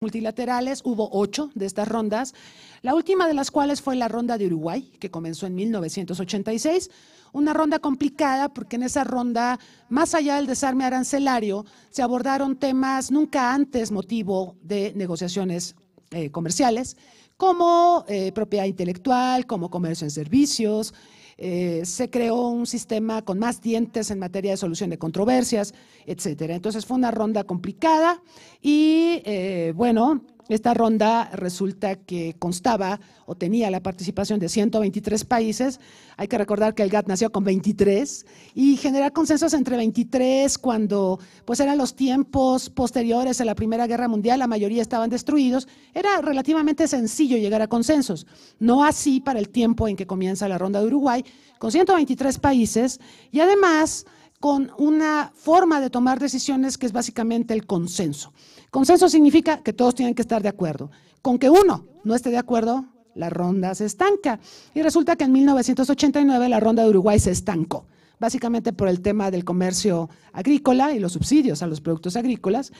multilaterales, hubo 8 de estas rondas, la última de las cuales fue la ronda de Uruguay, que comenzó en 1986, una ronda complicada porque en esa ronda, más allá del desarme arancelario, se abordaron temas nunca antes motivo de negociaciones comerciales, como propiedad intelectual, como comercio en servicios. Se creó un sistema con más dientes en materia de solución de controversias, etcétera. Entonces fue una ronda complicada y bueno, esta ronda resulta que constaba o tenía la participación de 123 países. Hay que recordar que el GATT nació con 23 y generar consensos entre 23 cuando pues eran los tiempos posteriores a la Primera Guerra Mundial, la mayoría estaban destruidos, era relativamente sencillo llegar a consensos. No así para el tiempo en que comienza la ronda de Uruguay, con 123 países y además con una forma de tomar decisiones que es básicamente el consenso. Consenso significa que todos tienen que estar de acuerdo. Con que uno no esté de acuerdo, la ronda se estanca. Y resulta que en 1989 la ronda de Uruguay se estancó, básicamente por el tema del comercio agrícola y los subsidios a los productos agrícolas.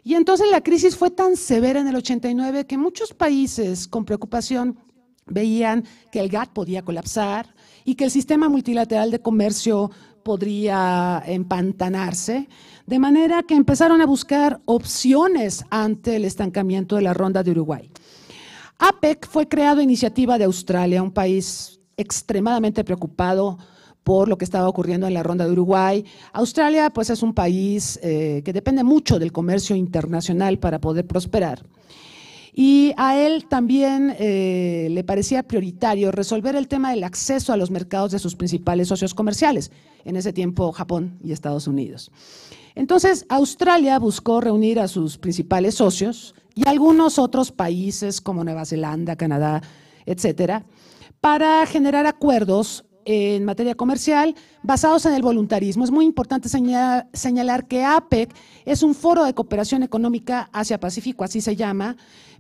Y entonces la crisis fue tan severa en el 89 que muchos países con preocupación veían que el GATT podía colapsar y que el sistema multilateral de comercio podría empantanarse, de manera que empezaron a buscar opciones ante el estancamiento de la ronda de Uruguay. APEC fue creado a iniciativa de Australia, un país extremadamente preocupado por lo que estaba ocurriendo en la ronda de Uruguay. Australia pues es un país que depende mucho del comercio internacional para poder prosperar. Y a él también le parecía prioritario resolver el tema del acceso a los mercados de sus principales socios comerciales, en ese tiempo Japón y Estados Unidos. Entonces, Australia buscó reunir a sus principales socios y algunos otros países como Nueva Zelanda, Canadá, etcétera, para generar acuerdos en materia comercial basados en el voluntarismo. Es muy importante señalar que APEC es un foro de cooperación económica Asia-Pacífico, así se llama,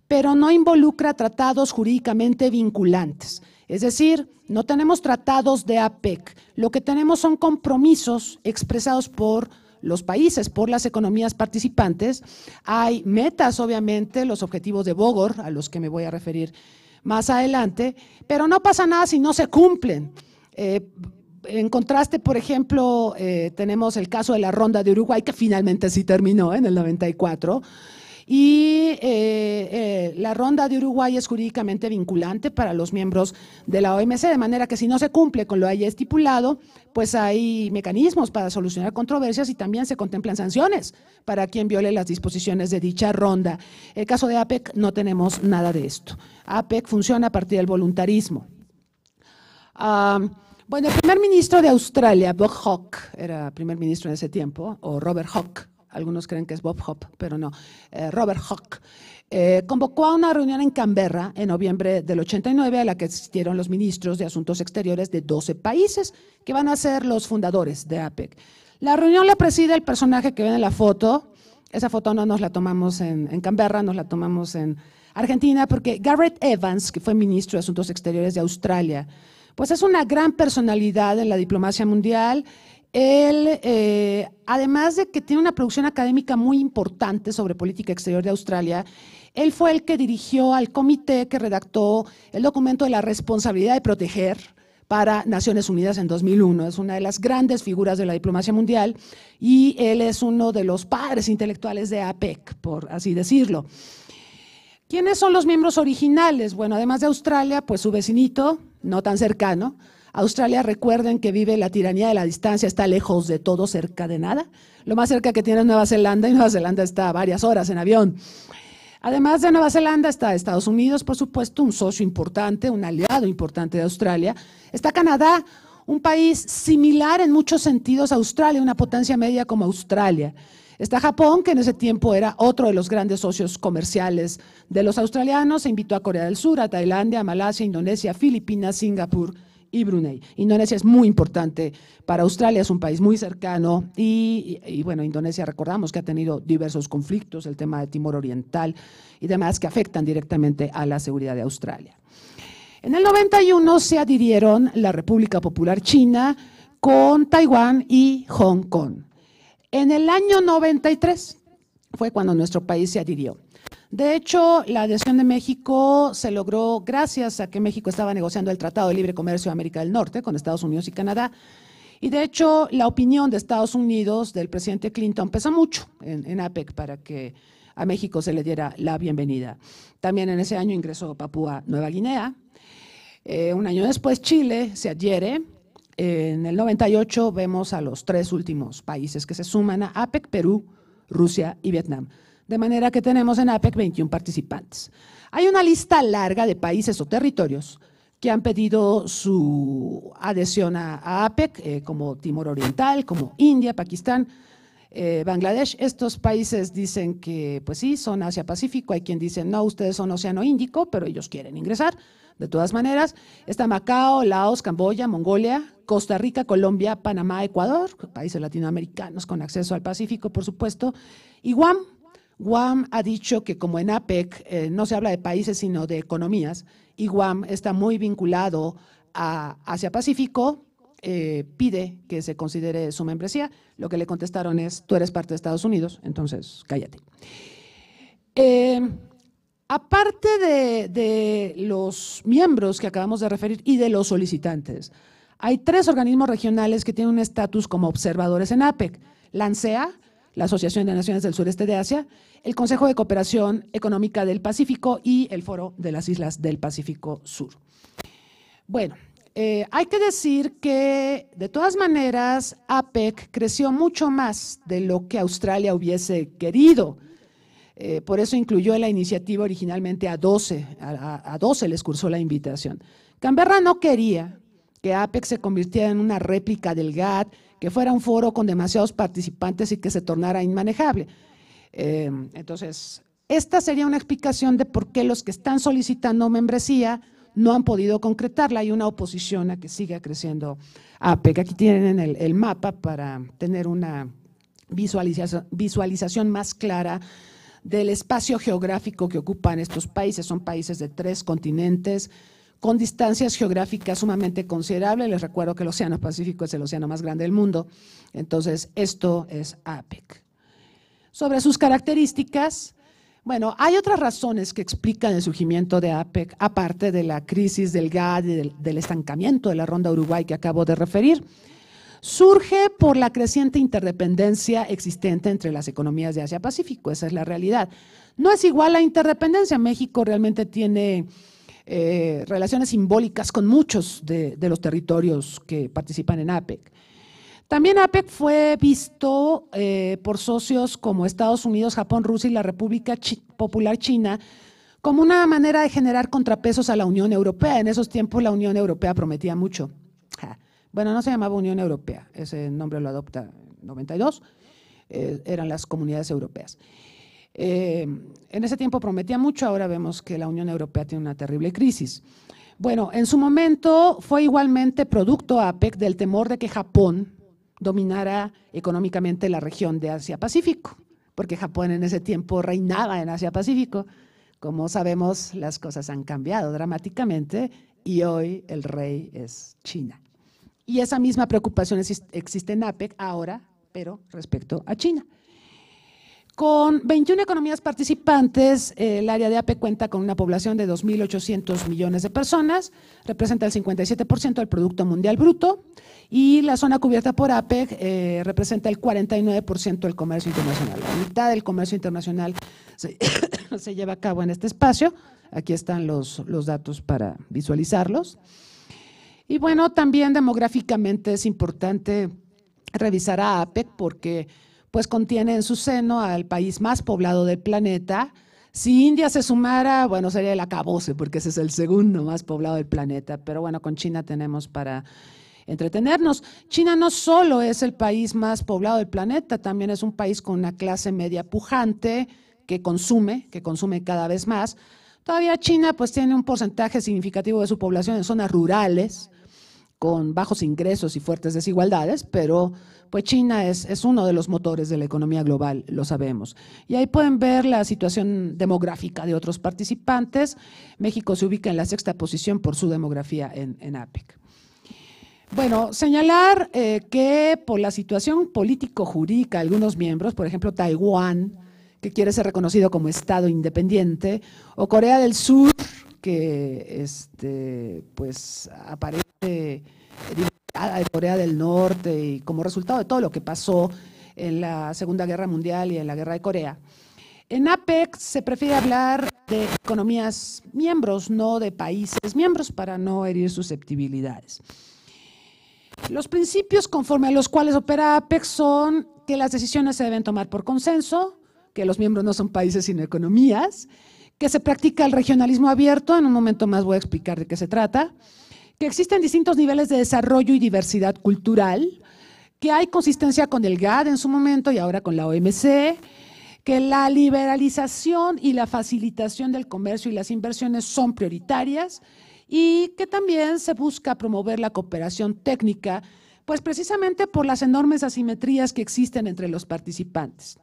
pero no involucra tratados jurídicamente vinculantes. Es decir, no tenemos tratados de APEC, lo que tenemos son compromisos expresados por los países, por las economías participantes. Hay metas, obviamente, los objetivos de Bogor, a los que me voy a referir más adelante, pero no pasa nada si no se cumplen. En contraste, por ejemplo, tenemos el caso de la ronda de Uruguay, que finalmente sí terminó en el 94, y la ronda de Uruguay es jurídicamente vinculante para los miembros de la OMC, de manera que si no se cumple con lo haya estipulado, pues hay mecanismos para solucionar controversias y también se contemplan sanciones para quien viole las disposiciones de dicha ronda. En el caso de APEC no tenemos nada de esto. APEC funciona a partir del voluntarismo. Bueno, el primer ministro de Australia, Bob Hawke, era primer ministro en ese tiempo, o Robert Hawke, algunos creen que es Bob Hawke, pero no, Robert Hawke, convocó a una reunión en Canberra en noviembre del 89 a la que asistieron los ministros de Asuntos Exteriores de 12 países que van a ser los fundadores de APEC. La reunión la preside el personaje que ven en la foto. Esa foto no nos la tomamos en Canberra, nos la tomamos en Argentina, porque Gareth Evans, que fue ministro de Asuntos Exteriores de Australia, pues es una gran personalidad en la diplomacia mundial. Él, además de que tiene una producción académica muy importante sobre política exterior de Australia, él fue el que dirigió al comité que redactó el documento de la responsabilidad de proteger para Naciones Unidas en 2001. Es una de las grandes figuras de la diplomacia mundial y él es uno de los padres intelectuales de APEC, por así decirlo. ¿Quiénes son los miembros originales? Bueno, además de Australia, pues su vecinito, no tan cercano. Australia, recuerden que vive la tiranía de la distancia, está lejos de todo, cerca de nada. Lo más cerca que tiene es Nueva Zelanda, y Nueva Zelanda está a varias horas en avión. Además de Nueva Zelanda está Estados Unidos, por supuesto, un socio importante, un aliado importante de Australia. Está Canadá, un país similar en muchos sentidos a Australia, una potencia media como Australia. Está Japón, que en ese tiempo era otro de los grandes socios comerciales de los australianos. Se invitó a Corea del Sur, a Tailandia, a Malasia, Indonesia, Filipinas, Singapur y Brunei. Indonesia es muy importante para Australia, es un país muy cercano y bueno, Indonesia recordamos que ha tenido diversos conflictos, el tema de Timor Oriental y demás que afectan directamente a la seguridad de Australia. En el 91 se adhirieron la República Popular China con Taiwán y Hong Kong. En el año 93 fue cuando nuestro país se adhirió. De hecho, la adhesión de México se logró gracias a que México estaba negociando el Tratado de Libre Comercio de América del Norte con Estados Unidos y Canadá. Y de hecho, la opinión de Estados Unidos, del presidente Clinton, pesa mucho en APEC para que a México se le diera la bienvenida. También en ese año ingresó Papúa Nueva Guinea. Un año después, Chile se adhiere. En el 98 vemos a los 3 últimos países que se suman a APEC: Perú, Rusia y Vietnam. De manera que tenemos en APEC 21 participantes. Hay una lista larga de países o territorios que han pedido su adhesión a APEC, como Timor Oriental, como India, Pakistán, Bangladesh. Estos países dicen que, pues sí, son Asia-Pacífico. Hay quien dice, no, ustedes son Océano Índico, pero ellos quieren ingresar. De todas maneras, está Macao, Laos, Camboya, Mongolia, Costa Rica, Colombia, Panamá, Ecuador, países latinoamericanos con acceso al Pacífico, por supuesto, y Guam. Guam ha dicho que como en APEC no se habla de países sino de economías, y Guam está muy vinculado a Asia-Pacífico, pide que se considere su membresía. Lo que le contestaron es, tú eres parte de Estados Unidos, entonces cállate. Aparte de los miembros que acabamos de referir y de los solicitantes, hay 3 organismos regionales que tienen un estatus como observadores en APEC: la ANSEA, la Asociación de Naciones del Sureste de Asia, el Consejo de Cooperación Económica del Pacífico y el Foro de las Islas del Pacífico Sur. Bueno, hay que decir que, de todas maneras, APEC creció mucho más de lo que Australia hubiese querido. Por eso incluyó en la iniciativa originalmente a 12, a 12 les cursó la invitación. Canberra no quería que APEC se convirtiera en una réplica del GATT, que fuera un foro con demasiados participantes y que se tornara inmanejable. Entonces, esta sería una explicación de por qué los que están solicitando membresía no han podido concretarla. Hay una oposición a que siga creciendo APEC. Aquí tienen el mapa para tener una visualización más clara del espacio geográfico que ocupan estos países. Son países de 3 continentes, con distancias geográficas sumamente considerables. Les recuerdo que el Océano Pacífico es el océano más grande del mundo. Entonces, esto es APEC. Sobre sus características, bueno, hay otras razones que explican el surgimiento de APEC, aparte de la crisis del GATT y del estancamiento de la Ronda Uruguay que acabo de referir. Surge por la creciente interdependencia existente entre las economías de Asia-Pacífico. Esa es la realidad. No es igual la interdependencia. México realmente tiene relaciones simbólicas con muchos de los territorios que participan en APEC. También APEC fue visto por socios como Estados Unidos, Japón, Rusia y la República Popular China como una manera de generar contrapesos a la Unión Europea. En esos tiempos la Unión Europea prometía mucho. Bueno, no se llamaba Unión Europea, ese nombre lo adopta en 92, eran las comunidades europeas. En ese tiempo prometía mucho, ahora vemos que la Unión Europea tiene una terrible crisis. Bueno, en su momento fue igualmente producto APEC del temor de que Japón dominara económicamente la región de Asia-Pacífico, porque Japón en ese tiempo reinaba en Asia-Pacífico. Como sabemos, las cosas han cambiado dramáticamente y hoy el rey es China. Y esa misma preocupación existe en APEC ahora, pero respecto a China. Con 21 economías participantes, el área de APEC cuenta con una población de 2.800 millones de personas, representa el 57% del Producto Mundial Bruto, y la zona cubierta por APEC representa el 49% del comercio internacional. La mitad del comercio internacional se lleva a cabo en este espacio. Aquí están los datos para visualizarlos. Y bueno, también demográficamente es importante revisar a APEC porque pues contiene en su seno al país más poblado del planeta. Si India se sumara, bueno, sería el acabose, porque ese es el segundo más poblado del planeta, pero bueno, con China tenemos para entretenernos. China no solo es el país más poblado del planeta, también es un país con una clase media pujante que consume cada vez más. Todavía China pues tiene un porcentaje significativo de su población en zonas rurales, con bajos ingresos y fuertes desigualdades, pero pues China es uno de los motores de la economía global, lo sabemos. Y ahí pueden ver la situación demográfica de otros participantes. México se ubica en la 6ª posición por su demografía en APEC. Bueno, señalar que por la situación político-jurídica de algunos miembros, por ejemplo Taiwán, que quiere ser reconocido como Estado independiente, o Corea del Sur, que pues aparece dividida de Corea del Norte y como resultado de todo lo que pasó en la Segunda Guerra Mundial y en la Guerra de Corea. En APEC se prefiere hablar de economías miembros, no de países miembros, para no herir susceptibilidades. Los principios conforme a los cuales opera APEC son que las decisiones se deben tomar por consenso, que los miembros no son países sino economías, que se practica el regionalismo abierto, en un momento más voy a explicar de qué se trata, que existen distintos niveles de desarrollo y diversidad cultural, que hay consistencia con el GATT en su momento y ahora con la OMC, que la liberalización y la facilitación del comercio y las inversiones son prioritarias y que también se busca promover la cooperación técnica, pues precisamente por las enormes asimetrías que existen entre los participantes.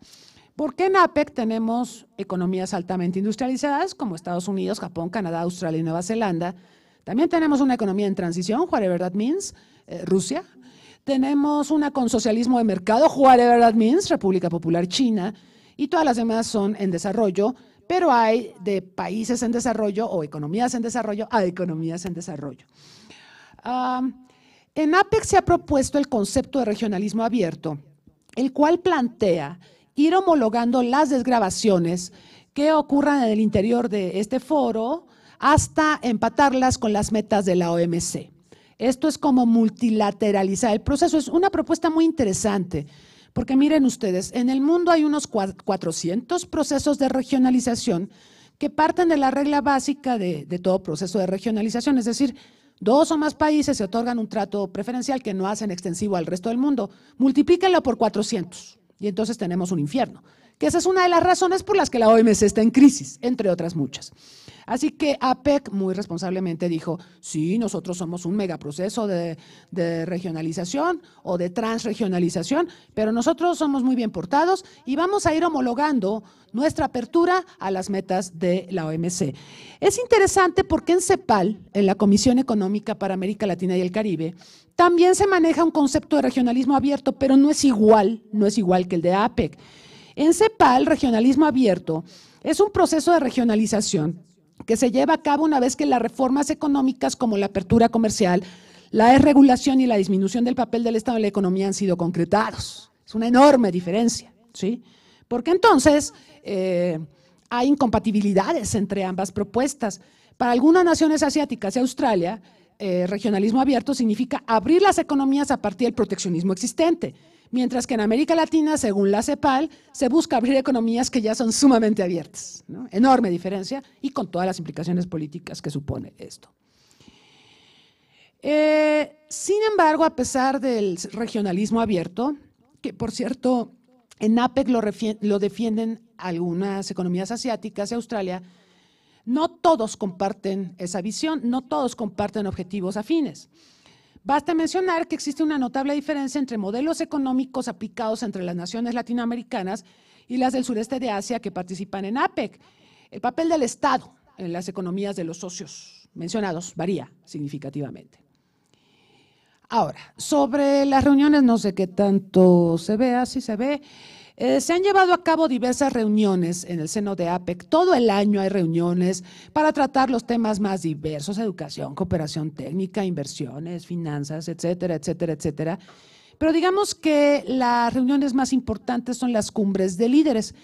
Porque en APEC tenemos economías altamente industrializadas como Estados Unidos, Japón, Canadá, Australia y Nueva Zelanda. También tenemos una economía en transición, whatever that means, Rusia. Tenemos una con socialismo de mercado, whatever that means, República Popular China. Y todas las demás son en desarrollo, pero hay de países en desarrollo o economías en desarrollo a economías en desarrollo. En APEC se ha propuesto el concepto de regionalismo abierto, el cual plantea ir homologando las desgravaciones que ocurran en el interior de este foro hasta empatarlas con las metas de la OMC. Esto es como multilateralizar el proceso. Es una propuesta muy interesante. Porque miren ustedes, en el mundo hay unos 400 procesos de regionalización que parten de la regla básica de todo proceso de regionalización, es decir, 2 o más países se otorgan un trato preferencial que no hacen extensivo al resto del mundo. Multiplíquenlo por 400 y entonces tenemos un infierno, que esa es una de las razones por las que la OMC está en crisis, entre otras muchas. Así que APEC muy responsablemente dijo, sí, nosotros somos un megaproceso de regionalización o de transregionalización, pero nosotros somos muy bien portados y vamos a ir homologando nuestra apertura a las metas de la OMC. Es interesante porque en CEPAL, en la Comisión Económica para América Latina y el Caribe, también se maneja un concepto de regionalismo abierto, pero no es igual que el de APEC. En CEPAL, regionalismo abierto es un proceso de regionalización que se lleva a cabo una vez que las reformas económicas como la apertura comercial, la desregulación y la disminución del papel del Estado en la economía han sido concretados. Es una enorme diferencia, ¿sí? Porque entonces hay incompatibilidades entre ambas propuestas. Para algunas naciones asiáticas y Australia, regionalismo abierto significa abrir las economías a partir del proteccionismo existente, mientras que en América Latina, según la CEPAL, se busca abrir economías que ya son sumamente abiertas, ¿no? Enorme diferencia y con todas las implicaciones políticas que supone esto. Sin embargo, a pesar del regionalismo abierto, que por cierto en APEC lo defienden algunas economías asiáticas y Australia, no todos comparten esa visión, no todos comparten objetivos afines. Basta mencionar que existe una notable diferencia entre modelos económicos aplicados entre las naciones latinoamericanas y las del sureste de Asia que participan en APEC. El papel del Estado en las economías de los socios mencionados varía significativamente. Ahora, sobre las reuniones, no sé qué tanto se vea, si se ve. Se han llevado a cabo diversas reuniones en el seno de APEC. Todo el año hay reuniones para tratar los temas más diversos, educación, cooperación técnica, inversiones, finanzas, etcétera, etcétera, etcétera. Pero digamos que las reuniones más importantes son las cumbres de líderes.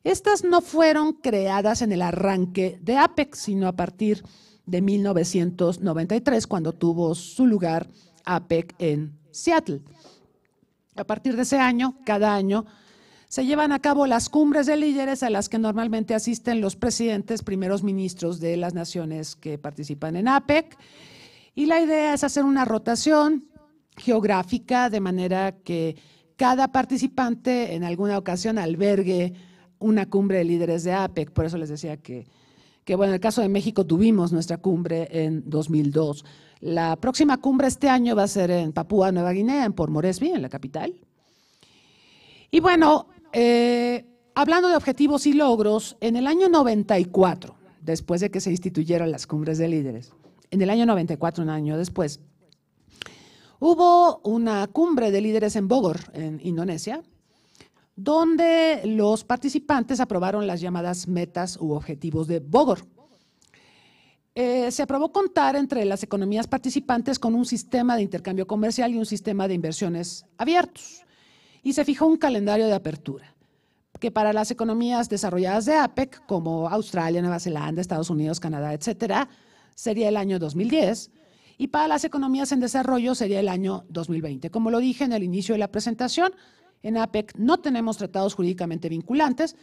Estas no fueron creadas en el arranque de APEC, sino a partir de 1993, cuando tuvo su lugar APEC en Seattle. A partir de ese año, cada año, se llevan a cabo las cumbres de líderes a las que normalmente asisten los presidentes, primeros ministros de las naciones que participan en APEC. Y la idea es hacer una rotación geográfica de manera que cada participante en alguna ocasión albergue una cumbre de líderes de APEC. Por eso les decía que bueno, en el caso de México tuvimos nuestra cumbre en 2002. La próxima cumbre este año va a ser en Papúa Nueva Guinea, en Port Moresby, en la capital. Y bueno, hablando de objetivos y logros, en el año 94, después de que se instituyeron las cumbres de líderes, en el año 94, un año después, hubo una cumbre de líderes en Bogor, en Indonesia, donde los participantes aprobaron las llamadas metas u objetivos de Bogor. Se aprobó contar entre las economías participantes con un sistema de intercambio comercial y un sistema de inversiones abiertos. Y se fijó un calendario de apertura, que para las economías desarrolladas de APEC, como Australia, Nueva Zelanda, Estados Unidos, Canadá, etcétera, sería el año 2010, y para las economías en desarrollo sería el año 2020. Como lo dije en el inicio de la presentación, en APEC no tenemos tratados jurídicamente vinculantes,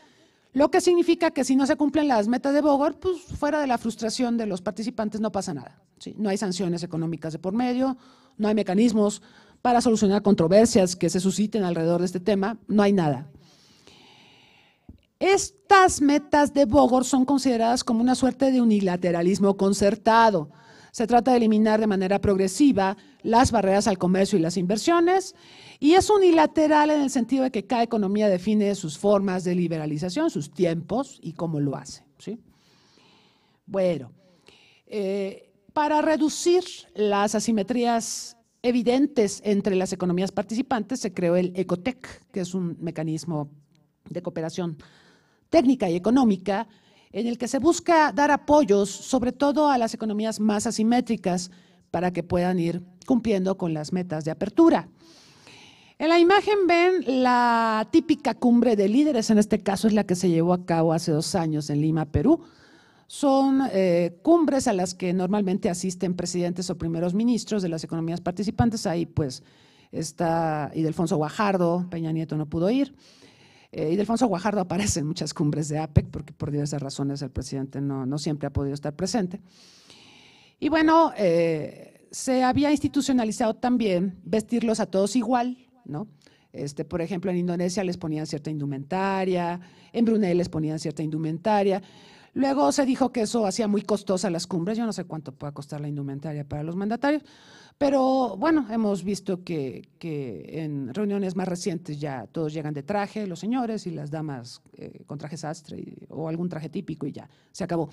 lo que significa que si no se cumplen las metas de Bogor, pues fuera de la frustración de los participantes no pasa nada, ¿sí? No hay sanciones económicas de por medio, no hay mecanismos para solucionar controversias que se susciten alrededor de este tema, no hay nada. Estas metas de Bogor son consideradas como una suerte de unilateralismo concertado. Se trata de eliminar de manera progresiva las barreras al comercio y las inversiones, y es unilateral en el sentido de que cada economía define sus formas de liberalización, sus tiempos y cómo lo hace, ¿sí? Bueno, para reducir las asimetrías evidentes entre las economías participantes se creó el ECOTEC, que es un mecanismo de cooperación técnica y económica en el que se busca dar apoyos sobre todo a las economías más asimétricas para que puedan ir cumpliendo con las metas de apertura. En la imagen ven la típica cumbre de líderes, en este caso es la que se llevó a cabo hace 2 años en Lima, Perú. Son cumbres a las que normalmente asisten presidentes o primeros ministros de las economías participantes. Ahí pues está Ildefonso Guajardo, Peña Nieto no pudo ir. Ildefonso Guajardo aparece en muchas cumbres de APEC porque por diversas razones el presidente no siempre ha podido estar presente. Y bueno, se había institucionalizado también vestirlos a todos igual, ¿no? Por ejemplo, en Indonesia les ponían cierta indumentaria, en Brunei les ponían cierta indumentaria. Luego se dijo que eso hacía muy costosas las cumbres. Yo no sé cuánto pueda costar la indumentaria para los mandatarios, pero bueno, hemos visto que en reuniones más recientes ya todos llegan de traje, los señores y las damas con traje sastre o algún traje típico y ya, se acabó.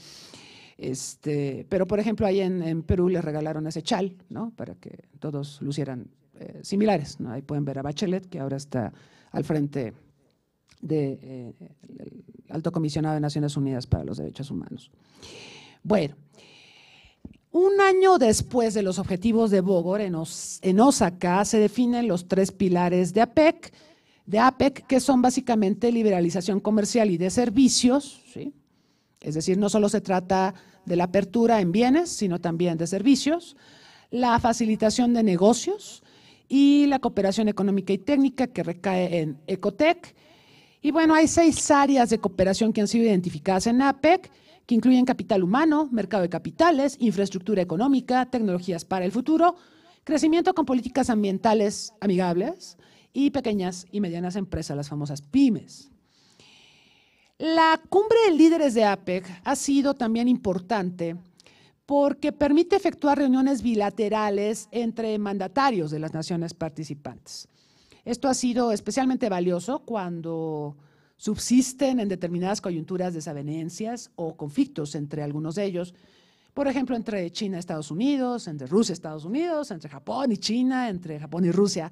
Pero por ejemplo, ahí en Perú les regalaron ese chal, ¿no? Para que todos lucieran similares, ¿no? Ahí pueden ver a Bachelet, que ahora está al frente del Alto Comisionado de Naciones Unidas para los Derechos Humanos. Bueno, un año después de los objetivos de Bogor, en Osaka, se definen los 3 pilares de APEC, que son básicamente liberalización comercial y de servicios, ¿sí? Es decir, no solo se trata de la apertura en bienes, sino también de servicios, la facilitación de negocios y la cooperación económica y técnica que recae en ECOTEC. Y bueno, hay 6 áreas de cooperación que han sido identificadas en APEC, que incluyen capital humano, mercado de capitales, infraestructura económica, tecnologías para el futuro, crecimiento con políticas ambientales amigables y pequeñas y medianas empresas, las famosas pymes. La cumbre de líderes de APEC ha sido también importante porque permite efectuar reuniones bilaterales entre mandatarios de las naciones participantes. Esto ha sido especialmente valioso cuando subsisten en determinadas coyunturas desavenencias o conflictos entre algunos de ellos, por ejemplo, entre China y Estados Unidos, entre Rusia y Estados Unidos, entre Japón y China, entre Japón y Rusia,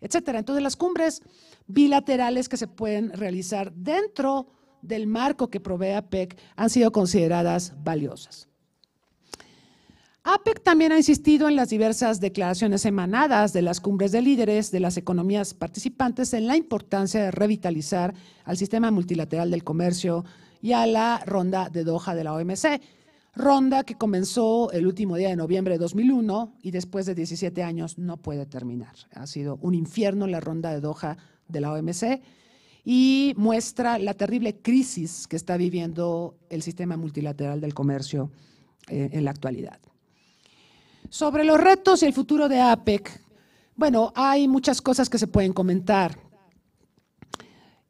etcétera. Entonces, las cumbres bilaterales que se pueden realizar dentro del marco que provee APEC han sido consideradas valiosas. APEC también ha insistido en las diversas declaraciones emanadas de las cumbres de líderes de las economías participantes en la importancia de revitalizar al sistema multilateral del comercio y a la ronda de Doha de la OMC, ronda que comenzó el último día de noviembre de 2001 y después de 17 años no puede terminar. Ha sido un infierno la ronda de Doha de la OMC y muestra la terrible crisis que está viviendo el sistema multilateral del comercio en la actualidad. Sobre los retos y el futuro de APEC, bueno, hay muchas cosas que se pueden comentar.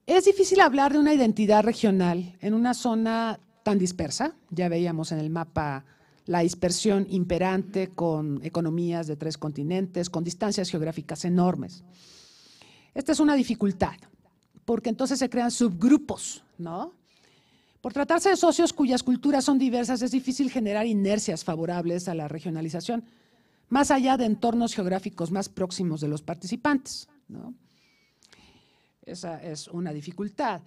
Es difícil hablar de una identidad regional en una zona tan dispersa. Ya veíamos en el mapa la dispersión imperante con economías de 3 continentes, con distancias geográficas enormes. Esta es una dificultad, porque entonces se crean subgrupos, ¿no? Por tratarse de socios cuyas culturas son diversas, es difícil generar inercias favorables a la regionalización, más allá de entornos geográficos más próximos de los participantes, ¿no? Esa es una dificultad.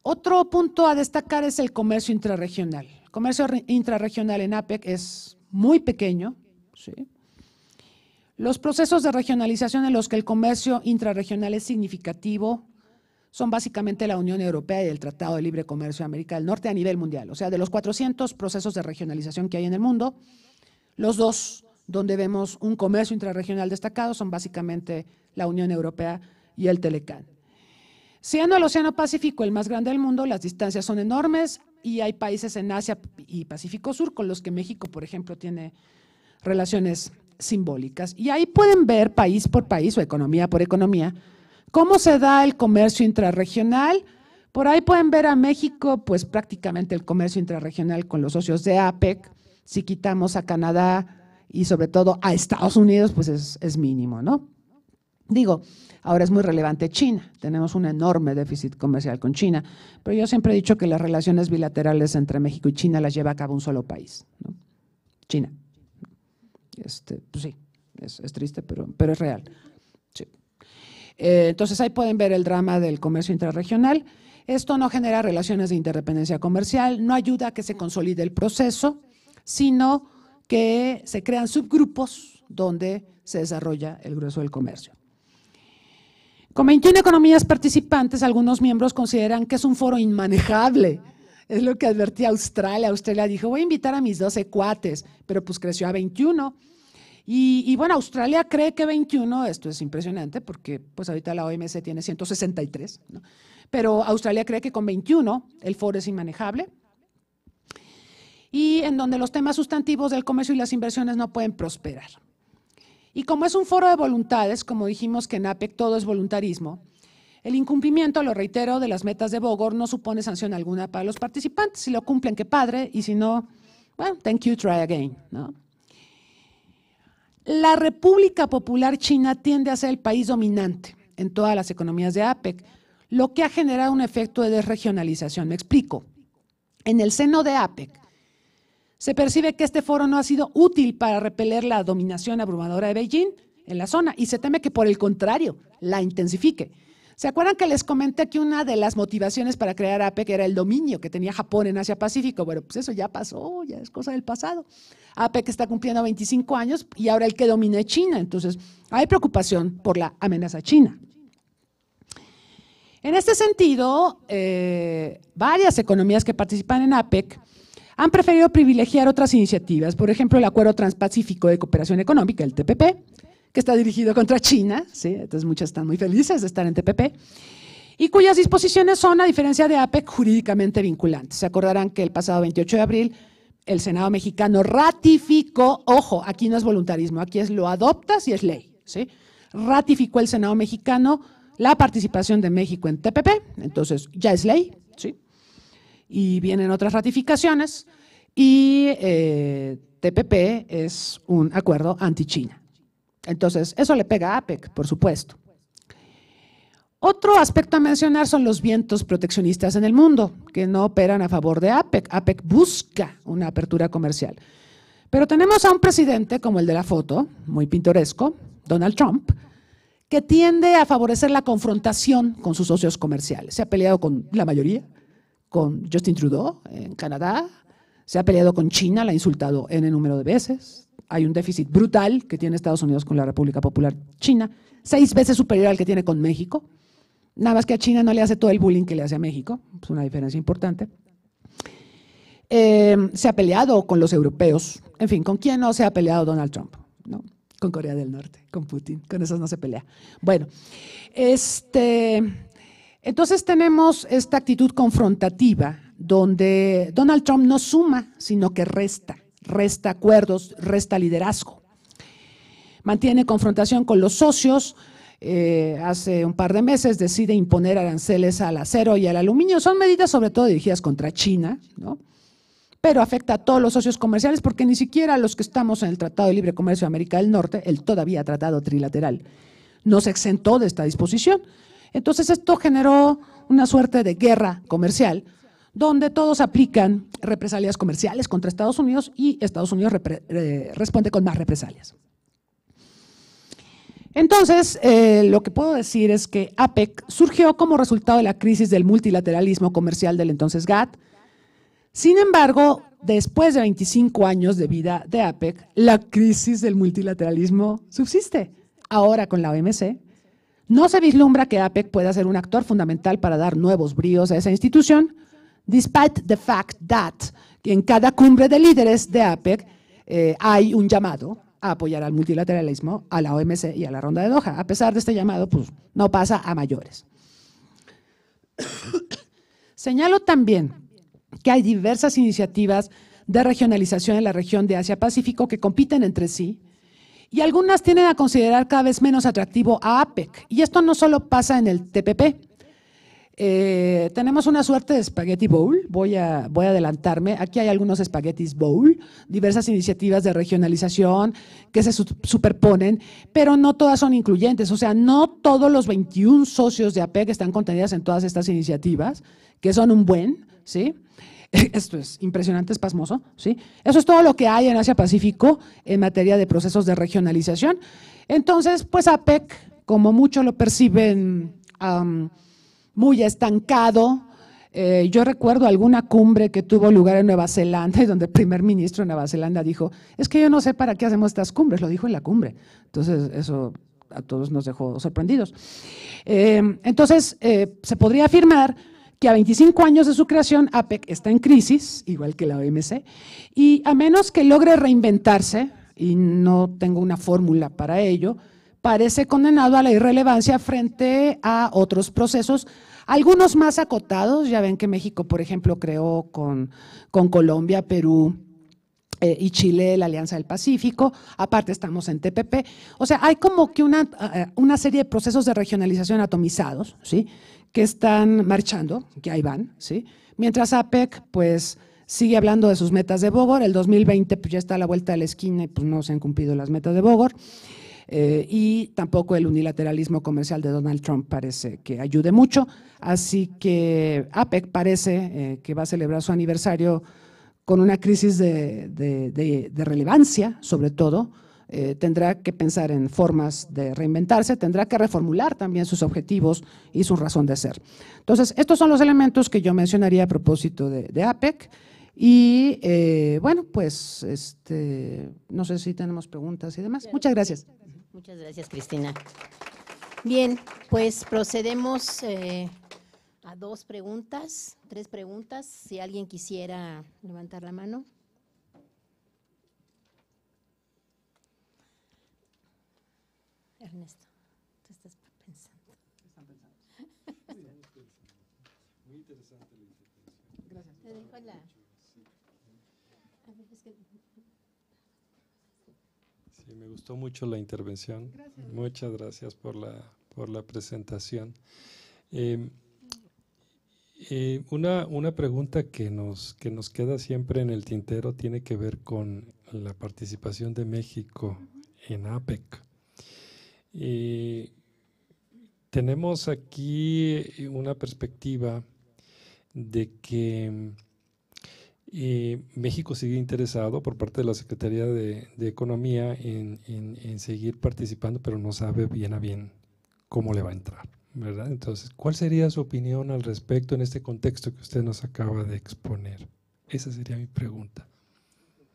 Otro punto a destacar es el comercio intrarregional. El comercio intrarregional en APEC es muy pequeño, ¿sí? Los procesos de regionalización en los que el comercio intrarregional es significativo son básicamente la Unión Europea y el Tratado de Libre Comercio de América del Norte a nivel mundial. O sea, de los 400 procesos de regionalización que hay en el mundo, los dos donde vemos un comercio intrarregional destacado son básicamente la Unión Europea y el Telecán. Siendo el Océano Pacífico el más grande del mundo, las distancias son enormes y hay países en Asia y Pacífico Sur con los que México, por ejemplo, tiene relaciones simbólicas. Y ahí pueden ver país por país o economía por economía cómo se da el comercio intrarregional. Por ahí pueden ver a México, pues prácticamente el comercio intrarregional con los socios de APEC. Si quitamos a Canadá y sobre todo a Estados Unidos, pues es mínimo, ¿no? Digo, ahora es muy relevante China, tenemos un enorme déficit comercial con China, pero yo siempre he dicho que las relaciones bilaterales entre México y China las lleva a cabo un solo país, ¿no? China. Pues sí, es triste, pero es real. Sí. Entonces ahí pueden ver el drama del comercio intrarregional. Esto no genera relaciones de interdependencia comercial, no ayuda a que se consolide el proceso, sino que se crean subgrupos donde se desarrolla el grueso del comercio. Con 21 economías participantes, algunos miembros consideran que es un foro inmanejable. Es lo que advertía Australia. Australia dijo, voy a invitar a mis 12 cuates, pero pues creció a 21. Y bueno, Australia cree que 21, esto es impresionante porque pues ahorita la OMC tiene 163, ¿no? Pero Australia cree que con 21 el foro es inmanejable y en donde los temas sustantivos del comercio y las inversiones no pueden prosperar. Y como es un foro de voluntades, como dijimos que en APEC todo es voluntarismo, el incumplimiento, lo reitero, de las metas de Bogor no supone sanción alguna para los participantes. Si lo cumplen, qué padre, y si no, bueno, thank you, try again, ¿no? La República Popular China tiende a ser el país dominante en todas las economías de APEC, lo que ha generado un efecto de desregionalización. Me explico. En el seno de APEC se percibe que este foro no ha sido útil para repeler la dominación abrumadora de Beijing en la zona y se teme que, por el contrario, la intensifique. ¿Se acuerdan que les comenté que una de las motivaciones para crear APEC era el dominio que tenía Japón en Asia-Pacífico? Bueno, pues eso ya pasó, ya es cosa del pasado. APEC está cumpliendo 25 años y ahora el que domina es China. Entonces, hay preocupación por la amenaza china. En este sentido, varias economías que participan en APEC han preferido privilegiar otras iniciativas, por ejemplo, el Acuerdo Transpacífico de Cooperación Económica, el TPP, que está dirigido contra China, ¿sí? Entonces muchas están muy felices de estar en TPP, y cuyas disposiciones son, a diferencia de APEC, jurídicamente vinculantes. Se acordarán que el pasado 28 de abril el Senado mexicano ratificó, ojo, aquí no es voluntarismo, aquí es lo adoptas y es ley, ¿sí? Ratificó el Senado mexicano la participación de México en TPP, entonces ya es ley, ¿sí? Y vienen otras ratificaciones y TPP es un acuerdo anti-China. Entonces, eso le pega a APEC, por supuesto. Otro aspecto a mencionar son los vientos proteccionistas en el mundo, que no operan a favor de APEC. APEC busca una apertura comercial. Pero tenemos a un presidente, como el de la foto, muy pintoresco, Donald Trump, que tiende a favorecer la confrontación con sus socios comerciales. Se ha peleado con la mayoría, con Justin Trudeau en Canadá, se ha peleado con China, la ha insultado N número de veces. Hay un déficit brutal que tiene Estados Unidos con la República Popular China, 6 veces superior al que tiene con México. Nada más que a China no le hace todo el bullying que le hace a México, es una diferencia importante. Se ha peleado con los europeos, en fin, ¿con quién no se ha peleado Donald Trump? ¿No? Con Corea del Norte, con Putin, con esos no se pelea. Bueno, entonces tenemos esta actitud confrontativa donde Donald Trump no suma, sino que resta acuerdos, resta liderazgo. Mantiene confrontación con los socios. Hace un par de meses decide imponer aranceles al acero y al aluminio. Son medidas sobre todo dirigidas contra China, ¿no? Pero afecta a todos los socios comerciales porque ni siquiera los que estamos en el Tratado de Libre Comercio de América del Norte, el todavía tratado trilateral, nos exentó de esta disposición. Entonces esto generó una suerte de guerra comercial donde todos aplican represalias comerciales contra Estados Unidos y Estados Unidos responde con más represalias. Entonces, lo que puedo decir es que APEC surgió como resultado de la crisis del multilateralismo comercial del entonces GATT. Sin embargo, después de 25 años de vida de APEC, la crisis del multilateralismo subsiste. Ahora con la OMC, no se vislumbra que APEC pueda ser un actor fundamental para dar nuevos bríos a esa institución, despite the fact that en cada cumbre de líderes de APEC hay un llamado a apoyar al multilateralismo, a la OMC y a la Ronda de Doha. A pesar de este llamado, pues no pasa a mayores. Señalo también que hay diversas iniciativas de regionalización en la región de Asia-Pacífico que compiten entre sí y algunas tienden a considerar cada vez menos atractivo a APEC. Y esto no solo pasa en el TPP. Tenemos una suerte de spaghetti bowl, voy a adelantarme, aquí hay algunos spaghettis bowl, diversas iniciativas de regionalización que se superponen, pero no todas son incluyentes, o sea, no todos los 21 socios de APEC están contenidas en todas estas iniciativas, que son un buen, ¿sí? Esto es impresionante, es pasmoso, ¿sí? Eso es todo lo que hay en Asia-Pacífico en materia de procesos de regionalización. Entonces, pues APEC, como mucho lo perciben muy estancado. Yo recuerdo alguna cumbre que tuvo lugar en Nueva Zelanda y donde el primer ministro de Nueva Zelanda dijo, es que yo no sé para qué hacemos estas cumbres, lo dijo en la cumbre. Entonces, eso a todos nos dejó sorprendidos. Entonces, se podría afirmar que a 25 años de su creación, APEC está en crisis, igual que la OMC, y a menos que logre reinventarse, y no tengo una fórmula para ello, parece condenado a la irrelevancia frente a otros procesos, algunos más acotados. Ya ven que México, por ejemplo, creó con Colombia, Perú y Chile la Alianza del Pacífico, aparte estamos en TPP. O sea, hay como que una serie de procesos de regionalización atomizados, ¿sí?, que están marchando, que ahí van, ¿sí?, mientras APEC, pues, sigue hablando de sus metas de Bogor. El 2020 pues, ya está a la vuelta de la esquina y pues no se han cumplido las metas de Bogor. Y tampoco el unilateralismo comercial de Donald Trump parece que ayude mucho, así que APEC parece que va a celebrar su aniversario con una crisis de relevancia, sobre todo. Tendrá que pensar en formas de reinventarse, tendrá que reformular también sus objetivos y su razón de ser. Entonces, estos son los elementos que yo mencionaría a propósito de APEC. Y bueno, pues no sé si tenemos preguntas y demás. Claro. Muchas gracias. Muchas gracias, Cristina. Bien, pues procedemos a tres preguntas, si alguien quisiera levantar la mano. Ernesto, tú estás pensando. Están pensando. Muy interesante la intervención. Gracias. Te dejo la… Sí, me gustó mucho la intervención. Gracias. Muchas gracias por la presentación. Una pregunta que nos queda siempre en el tintero tiene que ver con la participación de México en APEC. Tenemos aquí una perspectiva de que México sigue interesado por parte de la Secretaría de Economía en seguir participando, pero no sabe bien a bien cómo le va a entrar, ¿verdad? Entonces, ¿cuál sería su opinión al respecto en este contexto que usted nos acaba de exponer? Esa sería mi pregunta.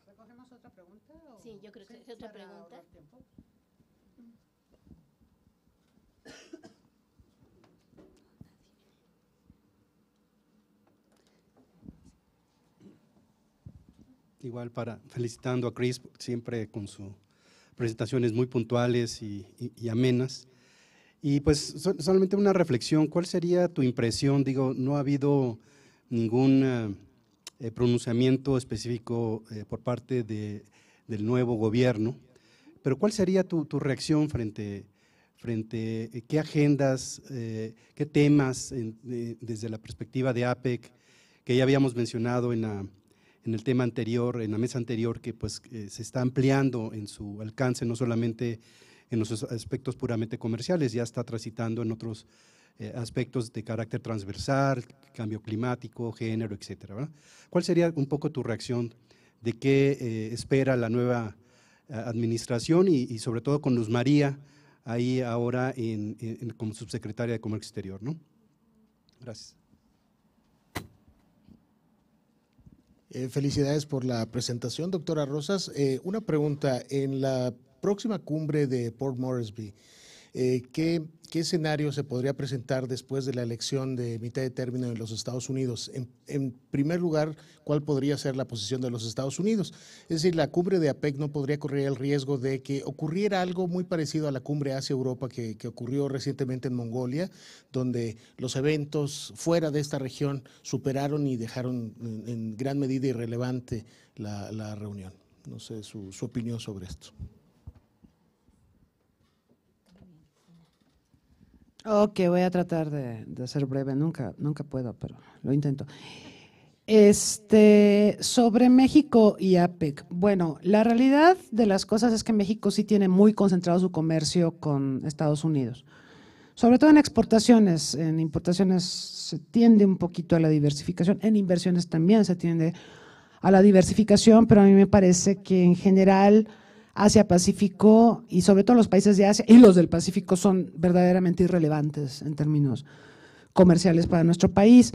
¿Recogemos otra pregunta? Sí, yo creo que es otra pregunta. Igual felicitando a Chris, siempre con sus presentaciones muy puntuales y amenas. Y pues solamente una reflexión, ¿cuál sería tu impresión? Digo, no ha habido ningún pronunciamiento específico por parte del nuevo gobierno, pero ¿cuál sería tu reacción frente qué agendas, qué temas desde la perspectiva de APEC, que ya habíamos mencionado en el tema anterior, en la mesa anterior, que pues se está ampliando en su alcance, no solamente en los aspectos puramente comerciales, ya está transitando en otros aspectos de carácter transversal, cambio climático, género, etcétera, ¿verdad? ¿Cuál sería un poco tu reacción de qué espera la nueva administración y sobre todo con Luz María ahí ahora como subsecretaria de Comercio Exterior, ¿no? Gracias. Felicidades por la presentación, doctora Rosas. Una pregunta, en la próxima cumbre de Port Moresby, ¿qué escenario se podría presentar después de la elección de mitad de término en los Estados Unidos? En primer lugar, ¿cuál podría ser la posición de los Estados Unidos? Es decir, la cumbre de APEC no podría correr el riesgo de que ocurriera algo muy parecido a la cumbre Asia-Europa que ocurrió recientemente en Mongolia, donde los eventos fuera de esta región superaron y dejaron en gran medida irrelevante la reunión. No sé su opinión sobre esto. Ok, voy a tratar de ser breve, nunca puedo, pero lo intento. Sobre México y APEC, bueno, la realidad de las cosas es que México sí tiene muy concentrado su comercio con Estados Unidos, sobre todo en exportaciones. En importaciones se tiende un poquito a la diversificación, en inversiones también se tiende a la diversificación, pero a mí me parece que en general Asia-Pacífico y sobre todo los países de Asia y los del Pacífico son verdaderamente irrelevantes en términos comerciales para nuestro país.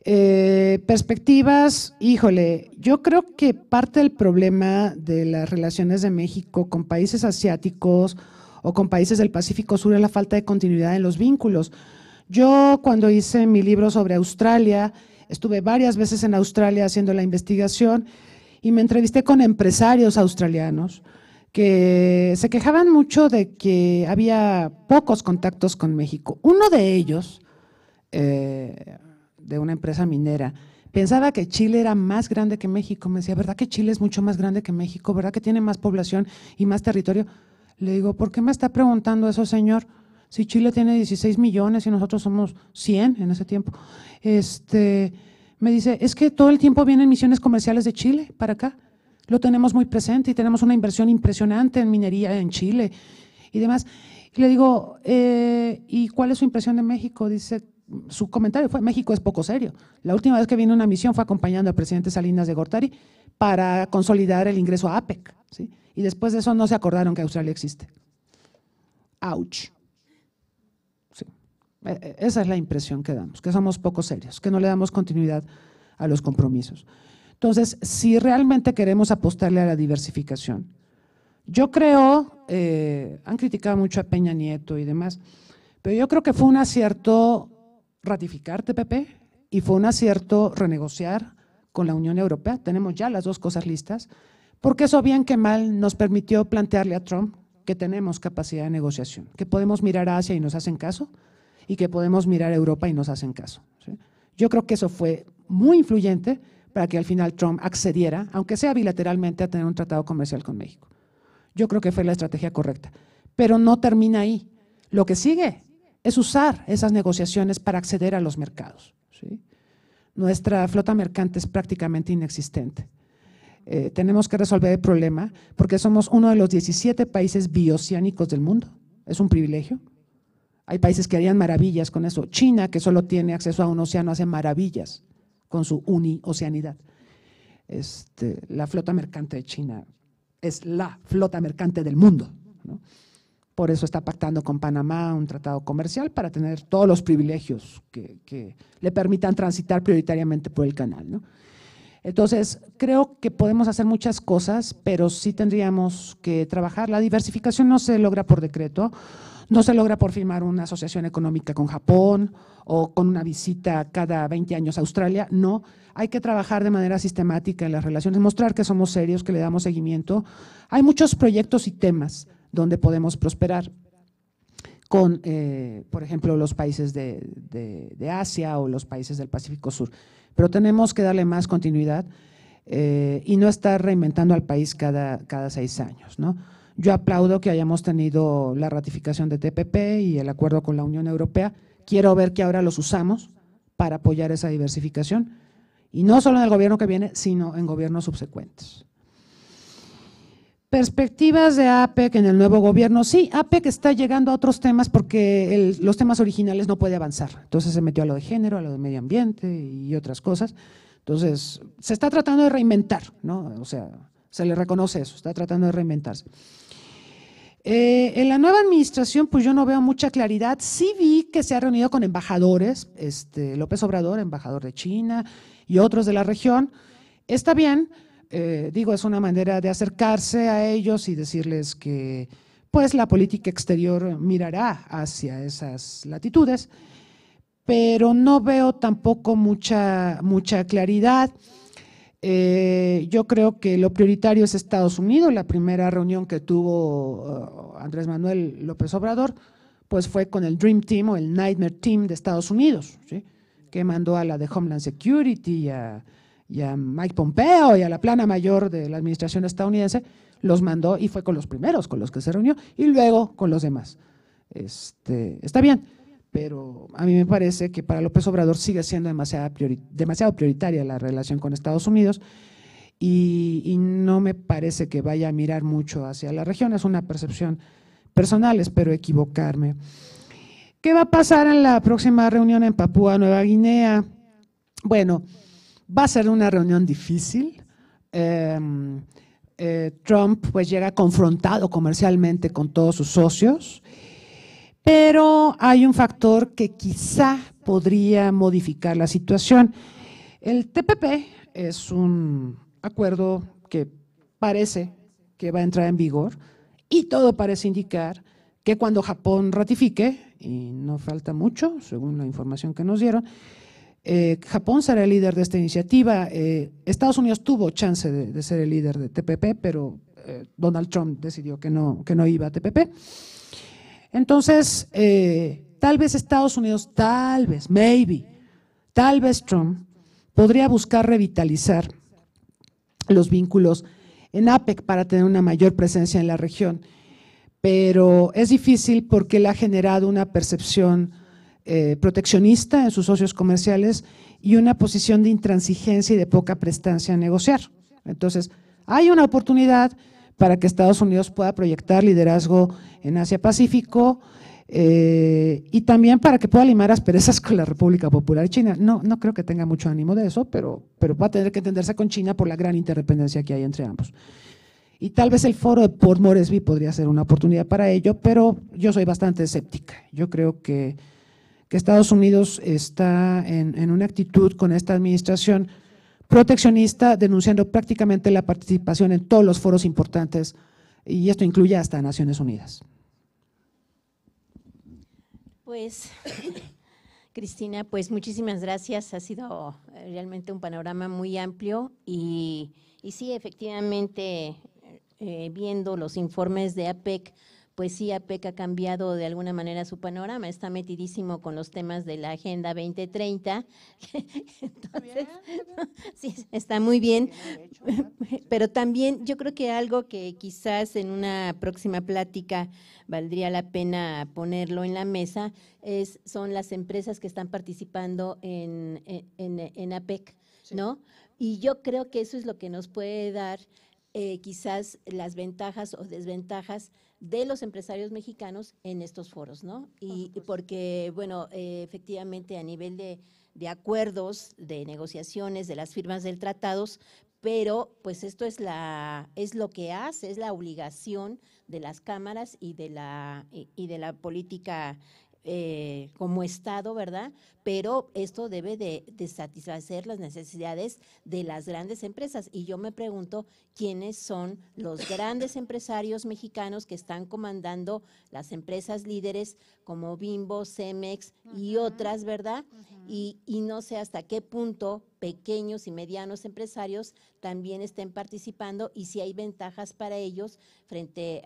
Perspectivas, híjole, yo creo que parte del problema de las relaciones de México con países asiáticos o con países del Pacífico Sur es la falta de continuidad en los vínculos. Yo cuando hice mi libro sobre Australia, estuve varias veces en Australia haciendo la investigación y me entrevisté con empresarios australianos que se quejaban mucho de que había pocos contactos con México. Uno de ellos, de una empresa minera, pensaba que Chile era más grande que México. Me decía, ¿verdad que Chile es mucho más grande que México? ¿Verdad que tiene más población y más territorio? Le digo, ¿por qué me está preguntando eso, señor? Si Chile tiene 16 millones y nosotros somos 100 en ese tiempo. Me dice, es que todo el tiempo vienen misiones comerciales de Chile para acá. Lo tenemos muy presente y tenemos una inversión impresionante en minería en Chile y demás. Y le digo, ¿y cuál es su impresión de México? Dice, su comentario fue, México es poco serio. La última vez que vino una misión fue acompañando al presidente Salinas de Gortari para consolidar el ingreso a APEC, ¿sí? Y después de eso no se acordaron que Australia existe. ¡Auch! Sí. Esa es la impresión que damos, que somos poco serios, que no le damos continuidad a los compromisos. Entonces, si realmente queremos apostarle a la diversificación, yo creo, han criticado mucho a Peña Nieto y demás, pero yo creo que fue un acierto ratificar TPP y fue un acierto renegociar con la Unión Europea. Tenemos ya las dos cosas listas, porque eso bien que mal nos permitió plantearle a Trump que tenemos capacidad de negociación, que podemos mirar a Asia y nos hacen caso y que podemos mirar a Europa y nos hacen caso, ¿sí? Yo creo que eso fue muy influyente para que al final Trump accediera, aunque sea bilateralmente, a tener un tratado comercial con México. Yo creo que fue la estrategia correcta, pero no termina ahí. Lo que sigue es usar esas negociaciones para acceder a los mercados, ¿sí? Nuestra flota mercante es prácticamente inexistente. Tenemos que resolver el problema porque somos uno de los 17 países bioceánicos del mundo. Es un privilegio. Hay países que harían maravillas con eso. China, que solo tiene acceso a un océano, hace maravillas con su unioceanidad. La flota mercante de China es la flota mercante del mundo, ¿no? Por eso está pactando con Panamá un tratado comercial para tener todos los privilegios que le permitan transitar prioritariamente por el canal, ¿no? Entonces, creo que podemos hacer muchas cosas, pero sí tendríamos que trabajar. La diversificación no se logra por decreto, no se logra por firmar una asociación económica con Japón o con una visita cada 20 años a Australia, no. Hay que trabajar de manera sistemática en las relaciones, mostrar que somos serios, que le damos seguimiento. Hay muchos proyectos y temas donde podemos prosperar con, por ejemplo, los países de Asia o los países del Pacífico Sur. Pero tenemos que darle más continuidad y no estar reinventando al país cada 6 años, ¿no? Yo aplaudo que hayamos tenido la ratificación de TPP y el acuerdo con la Unión Europea. Quiero ver que ahora los usamos para apoyar esa diversificación y no solo en el gobierno que viene, sino en gobiernos subsecuentes. Perspectivas de APEC en el nuevo gobierno. Sí, APEC está llegando a otros temas porque los temas originales no puede avanzar. Entonces se metió a lo de género, a lo de medio ambiente y otras cosas. Entonces se está tratando de reinventar, ¿no? O sea, se le reconoce eso, está tratando de reinventarse. En la nueva administración, pues yo no veo mucha claridad. Sí vi que se ha reunido con embajadores, López Obrador, embajador de China y otros de la región. Está bien, digo, es una manera de acercarse a ellos y decirles que pues la política exterior mirará hacia esas latitudes, pero no veo tampoco mucha claridad. Yo creo que lo prioritario es Estados Unidos. La primera reunión que tuvo Andrés Manuel López Obrador, pues fue con el Dream Team o el Nightmare Team de Estados Unidos, ¿sí? Que mandó a la de Homeland Security y a Mike Pompeo y a la plana mayor de la administración estadounidense, los mandó y fue con los primeros con los que se reunió y luego con los demás. Está bien, pero a mí me parece que para López Obrador sigue siendo demasiado prioritaria la relación con Estados Unidos y no me parece que vaya a mirar mucho hacia la región. Es una percepción personal, espero equivocarme. ¿Qué va a pasar en la próxima reunión en Papúa Nueva Guinea? Bueno, va a ser una reunión difícil. Trump pues llega confrontado comercialmente con todos sus socios, pero hay un factor que quizá podría modificar la situación. El TPP es un acuerdo que parece que va a entrar en vigor y todo parece indicar que cuando Japón ratifique, y no falta mucho según la información que nos dieron, Japón será el líder de esta iniciativa. Estados Unidos tuvo chance de ser el líder de TPP, pero Donald Trump decidió que no iba a TPP. Entonces, tal vez Estados Unidos, tal vez Trump podría buscar revitalizar los vínculos en APEC para tener una mayor presencia en la región, pero es difícil porque él ha generado una percepción proteccionista en sus socios comerciales y una posición de intransigencia y de poca prestancia a negociar. Entonces, hay una oportunidad para que Estados Unidos pueda proyectar liderazgo en Asia-Pacífico y también para que pueda limar asperezas con la República Popular China. No creo que tenga mucho ánimo de eso, pero va a tener que entenderse con China por la gran interdependencia que hay entre ambos. Y tal vez el foro de Port Moresby podría ser una oportunidad para ello, pero yo soy bastante escéptica. Yo creo que Estados Unidos está en una actitud con esta administración proteccionista, denunciando prácticamente la participación en todos los foros importantes, y esto incluye hasta Naciones Unidas. Pues, Cristina, pues muchísimas gracias. Ha sido realmente un panorama muy amplio y sí, efectivamente, viendo los informes de APEC, pues sí, APEC ha cambiado de alguna manera su panorama, está metidísimo con los temas de la Agenda 2030, entonces, sí, está muy bien, pero también yo creo que algo que quizás en una próxima plática valdría la pena ponerlo en la mesa son las empresas que están participando en APEC, ¿no? Y yo creo que eso es lo que nos puede dar quizás las ventajas o desventajas de los empresarios mexicanos en estos foros, ¿no? Y porque, bueno, efectivamente a nivel de acuerdos, de negociaciones, de las firmas de tratados, pero pues esto es lo que hace, es la obligación de las cámaras y de la política como Estado, ¿verdad? Pero esto debe de satisfacer las necesidades de las grandes empresas. Y yo me pregunto quiénes son los grandes empresarios mexicanos que están comandando las empresas líderes como Bimbo, Cemex y otras, ¿verdad? Y no sé hasta qué punto pequeños y medianos empresarios también estén participando y si hay ventajas para ellos frente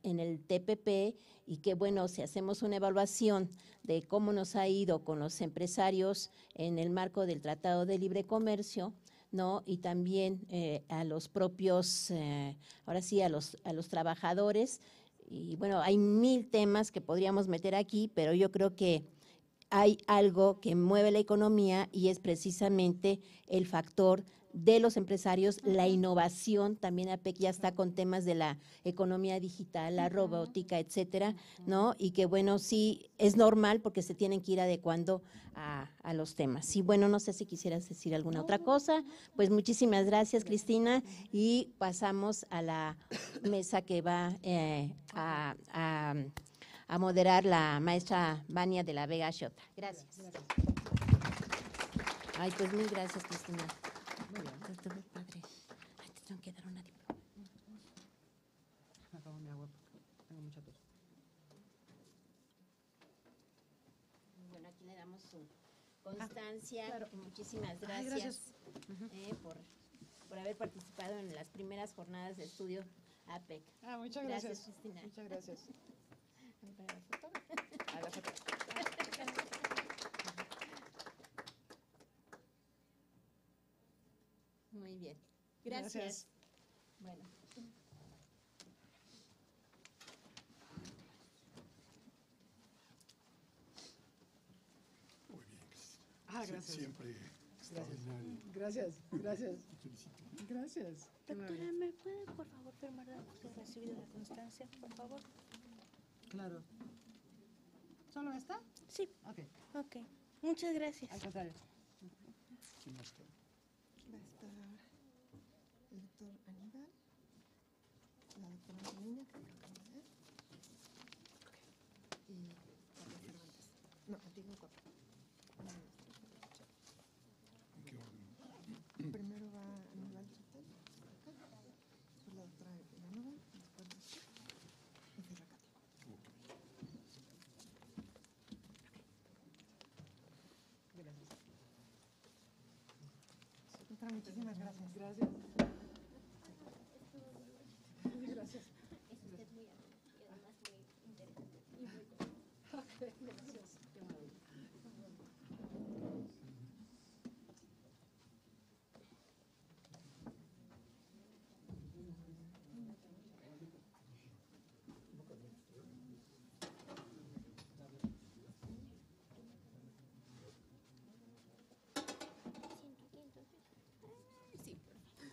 en el TPP, y que bueno, si hacemos una evaluación de cómo nos ha ido con los empresarios en el marco del Tratado de Libre Comercio, ¿no? Y también a los propios, ahora sí, a los trabajadores, y bueno, hay 1000 temas que podríamos meter aquí, pero yo creo que hay algo que mueve la economía y es precisamente el factor de los empresarios, la innovación, también APEC ya está con temas de la economía digital, la robótica, etcétera, ¿no? Y que bueno, sí, es normal porque se tienen que ir adecuando a los temas. Y bueno, no sé si quisieras decir alguna otra cosa, pues muchísimas gracias, Cristina, y pasamos a la mesa que va a moderar la maestra Vania de la Vega Xota. Gracias. Ay, pues mil gracias, Cristina. Está muy padre. Ay, te tengo que dar una diploma. Me acabo mi agua porque tengo mucha tos. Bueno, aquí le damos su constancia. claro. Muchísimas gracias, Ay, gracias. por haber participado en las primeras jornadas de estudio APEC. Muchas Gracias, gracias. Cristina. Muchas gracias. Para la foto. A la foto. Muy bien. Gracias. Bueno. Gracias. Siempre extraordinario. Gracias. Gracias. Doctora, ¿me puede por favor firmar que he recibido la constancia, por favor? Claro. ¿Solo esta? Sí, Ok. ok. Muchas gracias. Al contrario. ¿Quién más está? Va a estar el doctor Aníbal, la doctora Angelina, que acabo de ver, y Carlos Cervantes. No, Antiguo Cuatro. ¿En qué orden? Primero va Aníbal Sotel, acá, después la doctora Ivanova, después de usted, y Ferracati. Doctora, muchísimas gracias. Gracias. Es usted muy amable y además muy interesante. Gracias.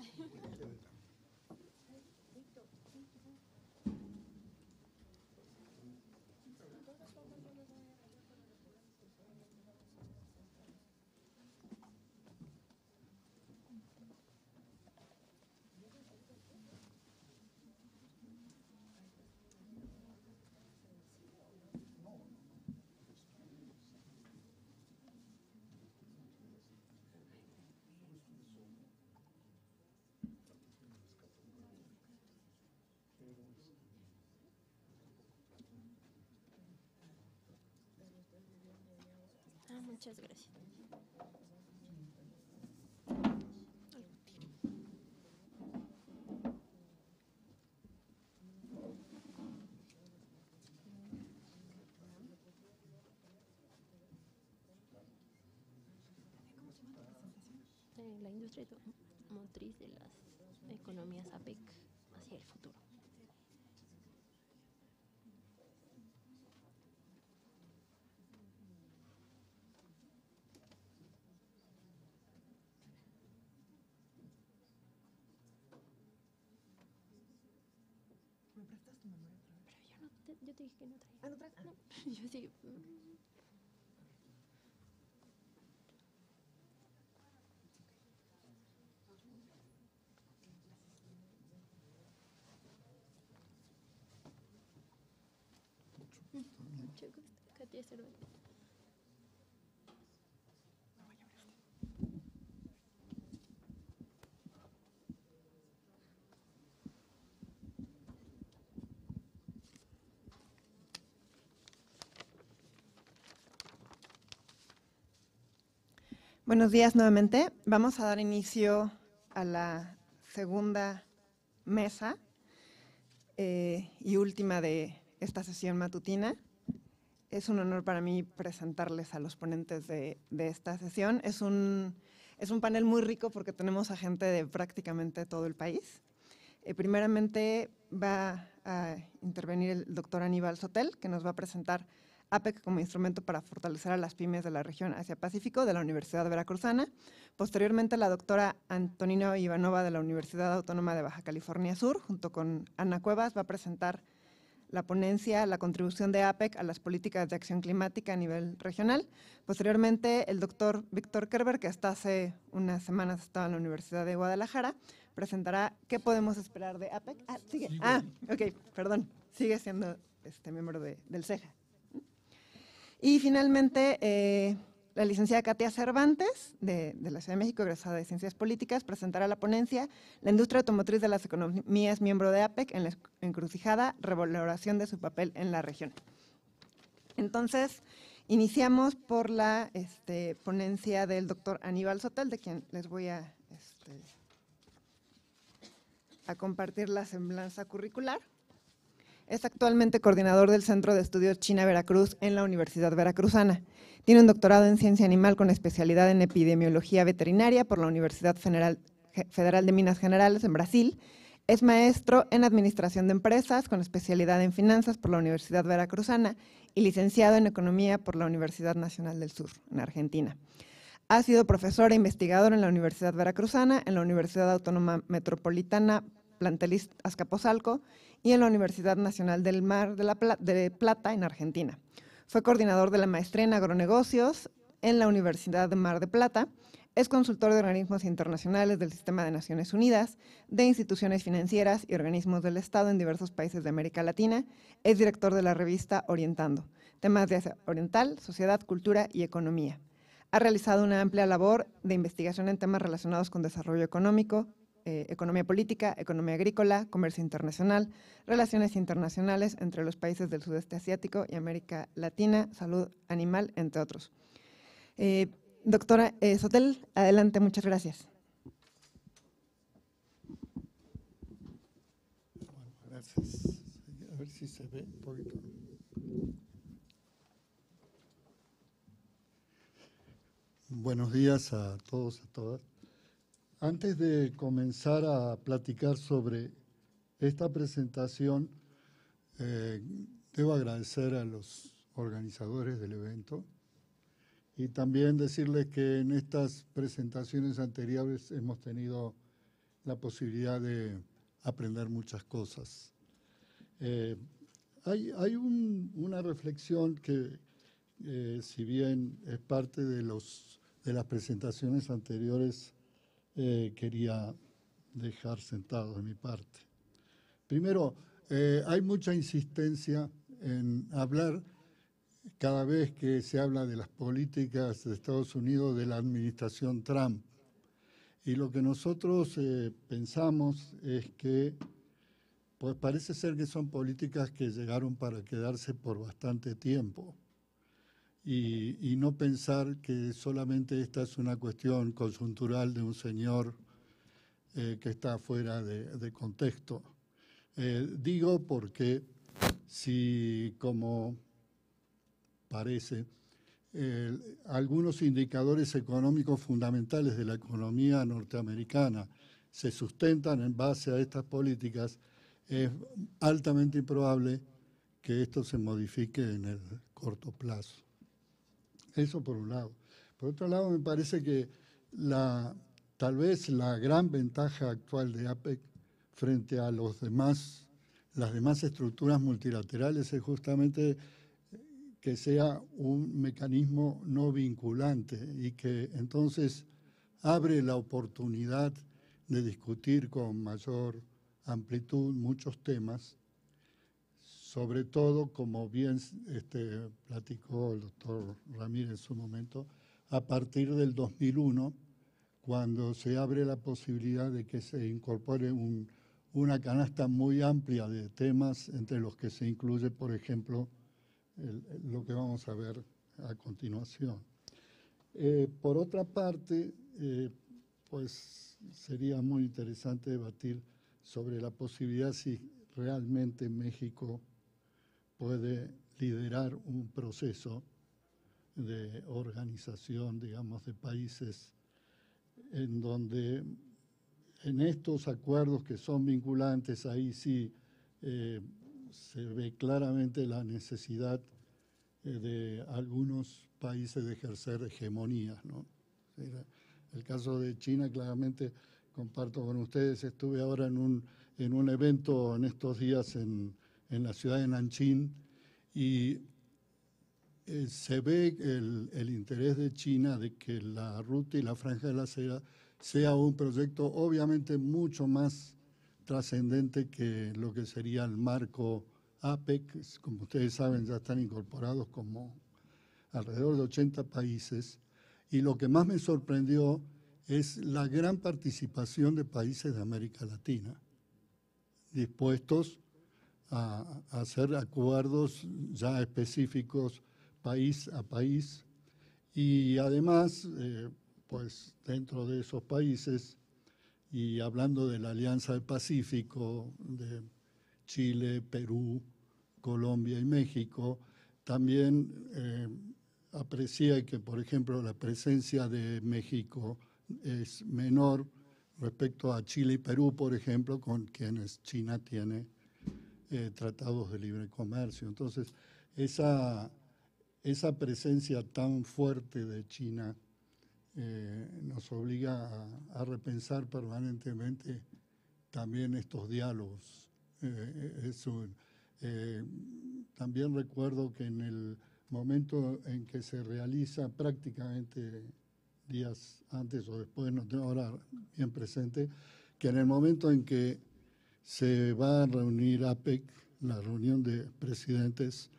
Qué maravilla. Muchas gracias. La industria motriz de las economías APEC hacia el futuro. ¿Me prestas tu memoria otra vez? Pero yo te dije que no traía. Ah, ¿no traes? Ah. No, yo sí. Mucho gusto. Katia Cervantes. Buenos días nuevamente. Vamos a dar inicio a la segunda mesa y última de esta sesión matutina. Es un honor para mí presentarles a los ponentes de esta sesión. Es un panel muy rico porque tenemos a gente de prácticamente todo el país. Primeramente va a intervenir el doctor Aníbal Sotel, que nos va a presentar APEC como instrumento para fortalecer a las pymes de la región Asia-Pacífico de la Universidad Veracruzana. Posteriormente, la doctora Antonina Ivanova de la Universidad Autónoma de Baja California Sur, junto con Ana Cuevas, va a presentar la ponencia, la contribución de APEC a las políticas de acción climática a nivel regional. Posteriormente, el doctor Víctor Kerber, que hasta hace unas semanas estaba en la Universidad de Guadalajara, presentará qué podemos esperar de APEC. Sigue. Ok, perdón, sigue siendo miembro del CEJA. Y finalmente, la licenciada Katia Cervantes, de la Ciudad de México, egresada de Ciencias Políticas, presentará la ponencia La industria automotriz de las economías miembro de APEC en la encrucijada, revaloración de su papel en la región. Entonces, iniciamos por la ponencia del doctor Aníbal Sotel, de quien les voy a compartir la semblanza curricular. Es actualmente coordinador del Centro de Estudios China-Veracruz en la Universidad Veracruzana. Tiene un doctorado en Ciencia Animal con especialidad en Epidemiología Veterinaria por la Universidad Federal de Minas Gerais en Brasil. Es maestro en Administración de Empresas con especialidad en Finanzas por la Universidad Veracruzana y licenciado en Economía por la Universidad Nacional del Sur, en Argentina. Ha sido profesor e investigador en la Universidad Veracruzana, en la Universidad Autónoma Metropolitana Plantel Azcapotzalco y en la Universidad Nacional del Mar de Plata, en Argentina. Fue coordinador de la maestría en agronegocios en la Universidad de Mar de Plata. Es consultor de organismos internacionales del Sistema de Naciones Unidas, de instituciones financieras y organismos del Estado en diversos países de América Latina. Es director de la revista Orientando, temas de Asia Oriental, sociedad, cultura y economía. Ha realizado una amplia labor de investigación en temas relacionados con desarrollo económico, economía política, economía agrícola, comercio internacional, relaciones internacionales entre los países del sudeste asiático y América Latina, salud animal, entre otros. Doctora Sotel, adelante, muchas gracias. Bueno, gracias. A ver si se ve un poquito. Buenos días a todos, a todas. Antes de comenzar a platicar sobre esta presentación, debo agradecer a los organizadores del evento y también decirles que en estas presentaciones anteriores hemos tenido la posibilidad de aprender muchas cosas. Hay una reflexión que, si bien es parte de las presentaciones anteriores, quería dejar sentado de mi parte. Primero, hay mucha insistencia en hablar, cada vez que se habla de las políticas de Estados Unidos, de la administración Trump. Y lo que nosotros pensamos es que pues parece ser que son políticas que llegaron para quedarse por bastante tiempo. Y no pensar que solamente esta es una cuestión coyuntural de un señor que está fuera de contexto. Digo porque si, como parece, algunos indicadores económicos fundamentales de la economía norteamericana se sustentan en base a estas políticas, es altamente improbable que esto se modifique en el corto plazo. Eso por un lado. Por otro lado, me parece que tal vez la gran ventaja actual de APEC frente a las demás estructuras multilaterales es justamente que sea un mecanismo no vinculante y que entonces abre la oportunidad de discutir con mayor amplitud muchos temas, sobre todo, como bien platicó el doctor Ramírez en su momento, a partir del 2001, cuando se abre la posibilidad de que se incorpore una canasta muy amplia de temas, entre los que se incluye, por ejemplo, lo que vamos a ver a continuación. Por otra parte, pues sería muy interesante debatir sobre la posibilidad si realmente México puede liderar un proceso de organización, digamos, de países en donde en estos acuerdos que son vinculantes, ahí sí se ve claramente la necesidad de algunos países de ejercer hegemonías, ¿no? El caso de China, claramente, comparto con ustedes, estuve ahora en un evento en estos días en la ciudad de Nanjing y se ve el interés de China de que la ruta y la franja de la seda sea un proyecto obviamente mucho más trascendente que lo que sería el marco APEC. Como ustedes saben, ya están incorporados como alrededor de 80 países. Y lo que más me sorprendió es la gran participación de países de América Latina, dispuestos a hacer acuerdos ya específicos país a país. Y además, pues dentro de esos países, y hablando de la Alianza del Pacífico, de Chile, Perú, Colombia y México, también aprecié que, por ejemplo, la presencia de México es menor respecto a Chile y Perú, por ejemplo, con quienes China tiene tratados de libre comercio. Entonces, esa presencia tan fuerte de China nos obliga a repensar permanentemente también estos diálogos. También recuerdo que en el momento en que se realiza, prácticamente días antes o después, no tengo ahora bien presente, que en el momento en que se va a reunir APEC, la reunión de presidentes,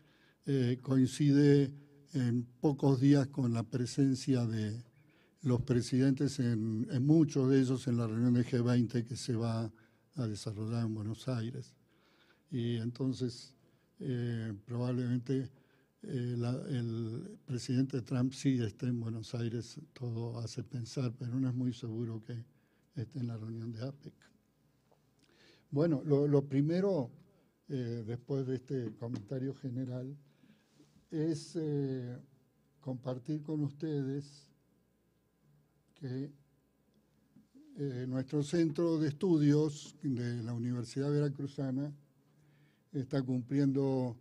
coincide en pocos días con la presencia de los presidentes, en muchos de ellos en la reunión de G20 que se va a desarrollar en Buenos Aires. Y entonces probablemente el presidente Trump sí esté en Buenos Aires, todo hace pensar, pero no es muy seguro que esté en la reunión de APEC. Bueno, lo primero, después de este comentario general, es compartir con ustedes que nuestro centro de estudios de la Universidad Veracruzana está cumpliendo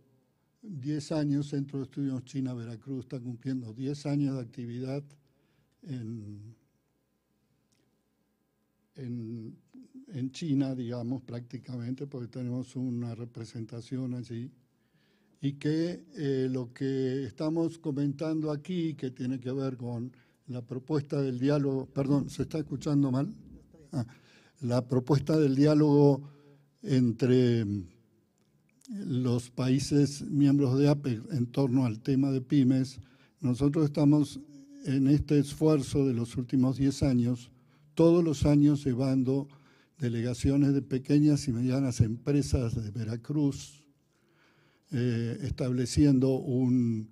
10 años, Centro de Estudios China Veracruz está cumpliendo 10 años de actividad en China, digamos, prácticamente, porque tenemos una representación allí. Y que lo que estamos comentando aquí, que tiene que ver con la propuesta del diálogo, perdón, ¿se está escuchando mal? La propuesta del diálogo entre los países miembros de APEC en torno al tema de pymes. Nosotros estamos en este esfuerzo de los últimos 10 años, todos los años llevando delegaciones de pequeñas y medianas empresas de Veracruz, estableciendo un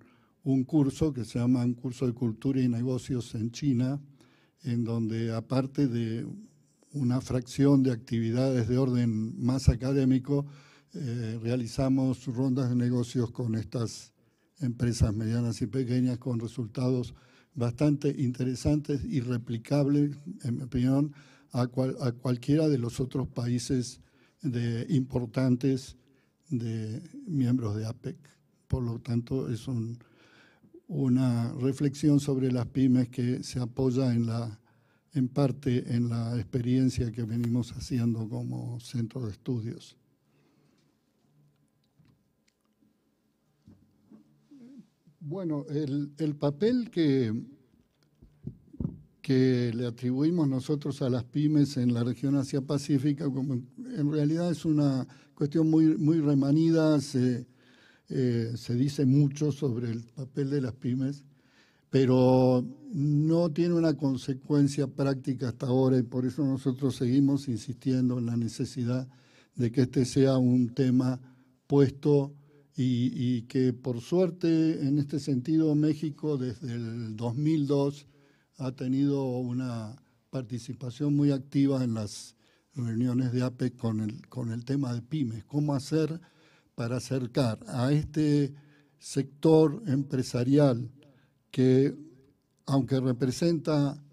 curso que se llama un curso de cultura y negocios en China, en donde aparte de una fracción de actividades de orden más académico, realizamos rondas de negocios con estas empresas medianas y pequeñas con resultados bastante interesantes y replicables, en mi opinión, a cualquiera de los otros países importantes de miembros de APEC. Por lo tanto, es una reflexión sobre las pymes que se apoya en parte en la experiencia que venimos haciendo como centro de estudios. Bueno, el papel que le atribuimos nosotros a las pymes en la región Asia-Pacífica, en realidad es una cuestión muy remanida, se dice mucho sobre el papel de las pymes, pero no tiene una consecuencia práctica hasta ahora y por eso nosotros seguimos insistiendo en la necesidad de que este sea un tema puesto y que por suerte en este sentido México desde el 2002 ha tenido una participación muy activa en las reuniones de APEC con el tema de pymes. ¿Cómo hacer para acercar a este sector empresarial que, aunque representa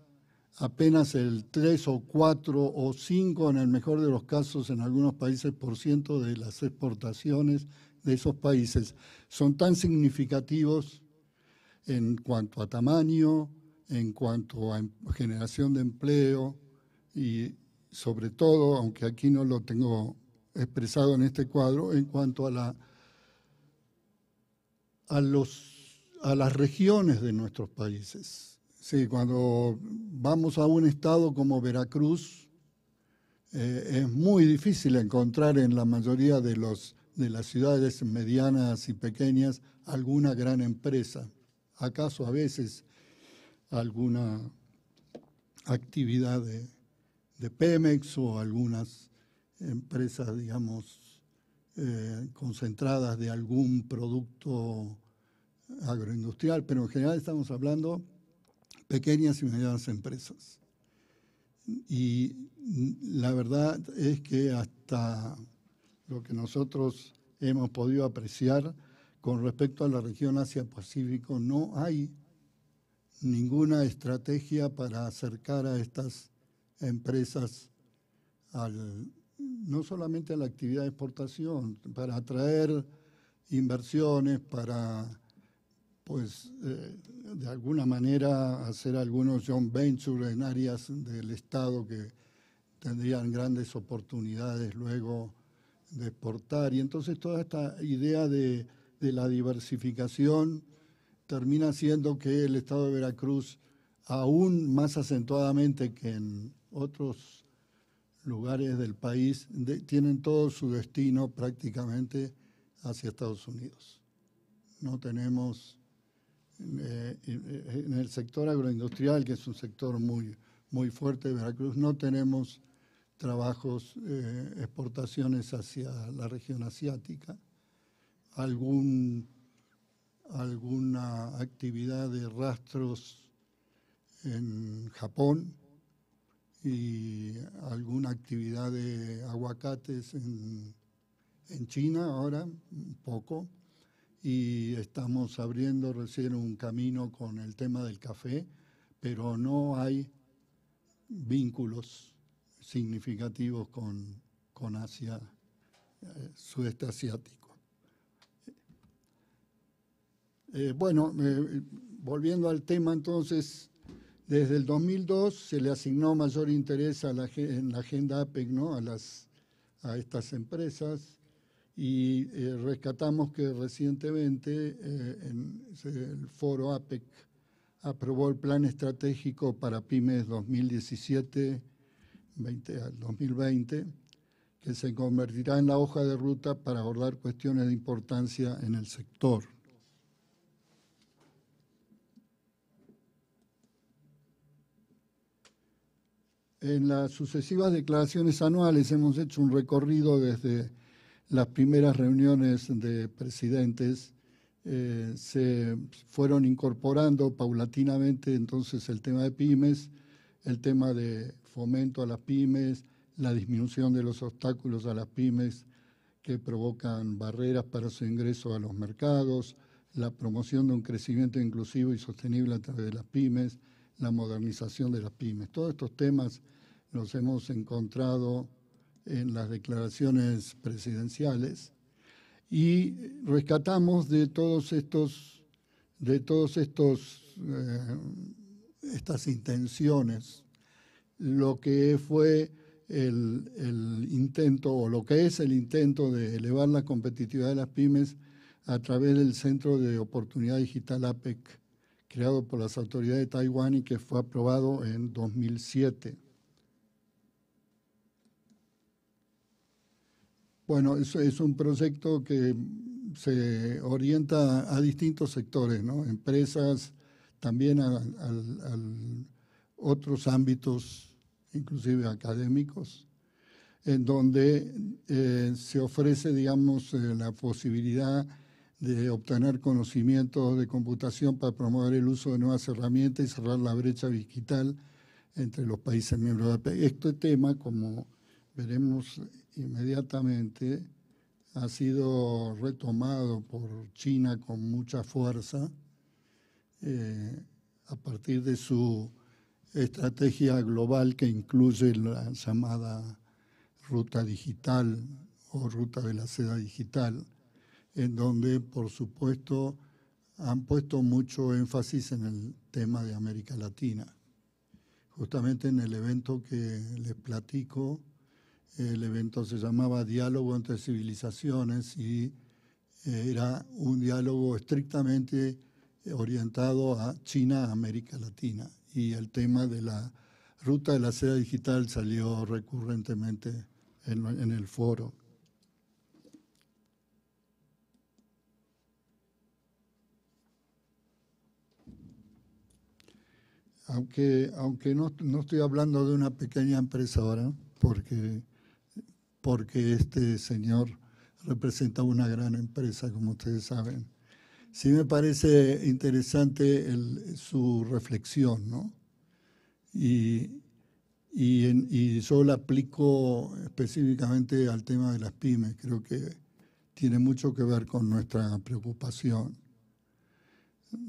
apenas el 3 o 4 o 5, en el mejor de los casos, en algunos países, % de las exportaciones de esos países son tan significativos en cuanto a tamaño, en cuanto a generación de empleo y sobre todo, aunque aquí no lo tengo expresado en este cuadro, en cuanto a las regiones de nuestros países. Sí, cuando vamos a un estado como Veracruz, es muy difícil encontrar en la mayoría de las ciudades medianas y pequeñas alguna gran empresa. ¿Acaso a veces alguna actividad de Pemex o algunas empresas, digamos, concentradas de algún producto agroindustrial? Pero en general estamos hablando pequeñas y medianas empresas. Y la verdad es que hasta lo que nosotros hemos podido apreciar con respecto a la región Asia-Pacífico, no hay ninguna estrategia para acercar a estas empresas no solamente a la actividad de exportación, para atraer inversiones, para, pues, de alguna manera hacer algunos joint ventures en áreas del Estado que tendrían grandes oportunidades luego de exportar. Y entonces toda esta idea de la diversificación termina haciendo que el Estado de Veracruz, aún más acentuadamente que en otros lugares del país, tienen todo su destino prácticamente hacia Estados Unidos. No tenemos, en el sector agroindustrial, que es un sector muy, muy fuerte de Veracruz, no tenemos trabajos, exportaciones hacia la región asiática. Alguna actividad de rastros en Japón y alguna actividad de aguacates en China ahora, un poco, y estamos abriendo recién un camino con el tema del café, pero no hay vínculos significativos con Asia, sudeste asiático. Volviendo al tema, entonces, desde el 2002 se le asignó mayor interés en la agenda APEC, ¿no?, a estas empresas, y rescatamos que recientemente el foro APEC aprobó el Plan Estratégico para Pymes 2017-2020, que se convertirá en la hoja de ruta para abordar cuestiones de importancia en el sector. En las sucesivas declaraciones anuales hemos hecho un recorrido desde las primeras reuniones de presidentes. Se fueron incorporando paulatinamente entonces el tema de pymes, el tema de fomento a las pymes, la disminución de los obstáculos a las pymes que provocan barreras para su ingreso a los mercados, la promoción de un crecimiento inclusivo y sostenible a través de las pymes, la modernización de las pymes. Todos estos temas los hemos encontrado en las declaraciones presidenciales y rescatamos de estas intenciones lo que fue el intento, o lo que es el intento de elevar la competitividad de las pymes a través del Centro de Oportunidad Digital APEC, creado por las autoridades de Taiwán y que fue aprobado en 2007. Bueno, eso es un proyecto que se orienta a distintos sectores, ¿no?, empresas, también a otros ámbitos, inclusive académicos, en donde se ofrece, digamos, la posibilidad de obtener conocimientos de computación para promover el uso de nuevas herramientas y cerrar la brecha digital entre los países miembros de la APEC. Este tema, como veremos inmediatamente, ha sido retomado por China con mucha fuerza a partir de su estrategia global que incluye la llamada ruta digital o ruta de la seda digital, en donde, por supuesto, han puesto mucho énfasis en el tema de América Latina. Justamente en el evento que les platico, el evento se llamaba Diálogo entre Civilizaciones y era un diálogo estrictamente orientado a China, América Latina. Y el tema de la ruta de la seda digital salió recurrentemente en el foro. Aunque no estoy hablando de una pequeña empresa ahora, porque este señor representa una gran empresa, como ustedes saben. Sí me parece interesante su reflexión, ¿no? Y yo la aplico específicamente al tema de las pymes. Creo que tiene mucho que ver con nuestra preocupación.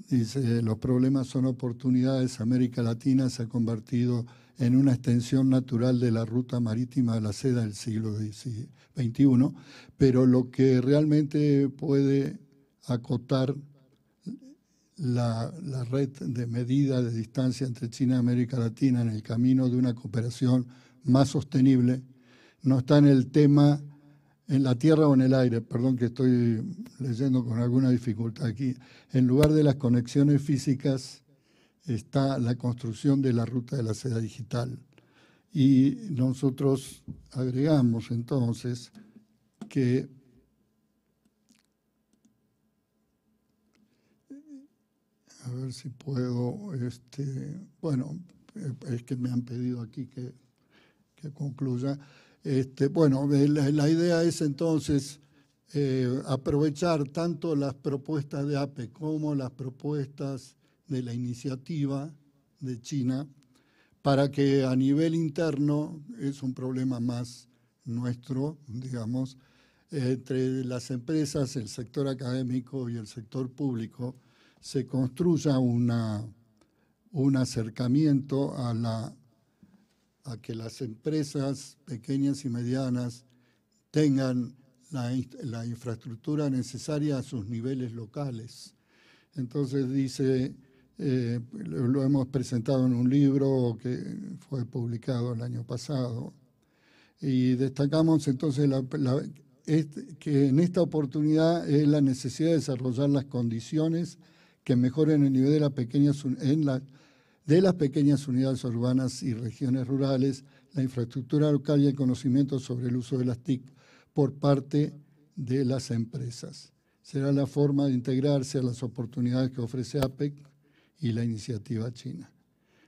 Dice, los problemas son oportunidades. América Latina se ha convertido en una extensión natural de la ruta marítima de la seda del siglo XXI, pero lo que realmente puede acotar la red de medida de distancia entre China y América Latina en el camino de una cooperación más sostenible no está en el tema, en la tierra o en el aire, perdón que estoy leyendo con alguna dificultad aquí. En lugar de las conexiones físicas está la construcción de la ruta de la seda digital. Y nosotros agregamos entonces que a ver si puedo, bueno, es que me han pedido aquí que concluya. Bueno, la idea es entonces aprovechar tanto las propuestas de APEC como las propuestas de la iniciativa de China para que a nivel interno, es un problema más nuestro, digamos, entre las empresas, el sector académico y el sector público, se construya un acercamiento a que las empresas pequeñas y medianas tengan la infraestructura necesaria a sus niveles locales. Entonces dice, lo hemos presentado en un libro que fue publicado el año pasado, y destacamos entonces que en esta oportunidad es la necesidad de desarrollar las condiciones que mejoren el nivel de las pequeñas unidades urbanas y regiones rurales, la infraestructura local y el conocimiento sobre el uso de las TIC por parte de las empresas. Será la forma de integrarse a las oportunidades que ofrece APEC y la iniciativa china.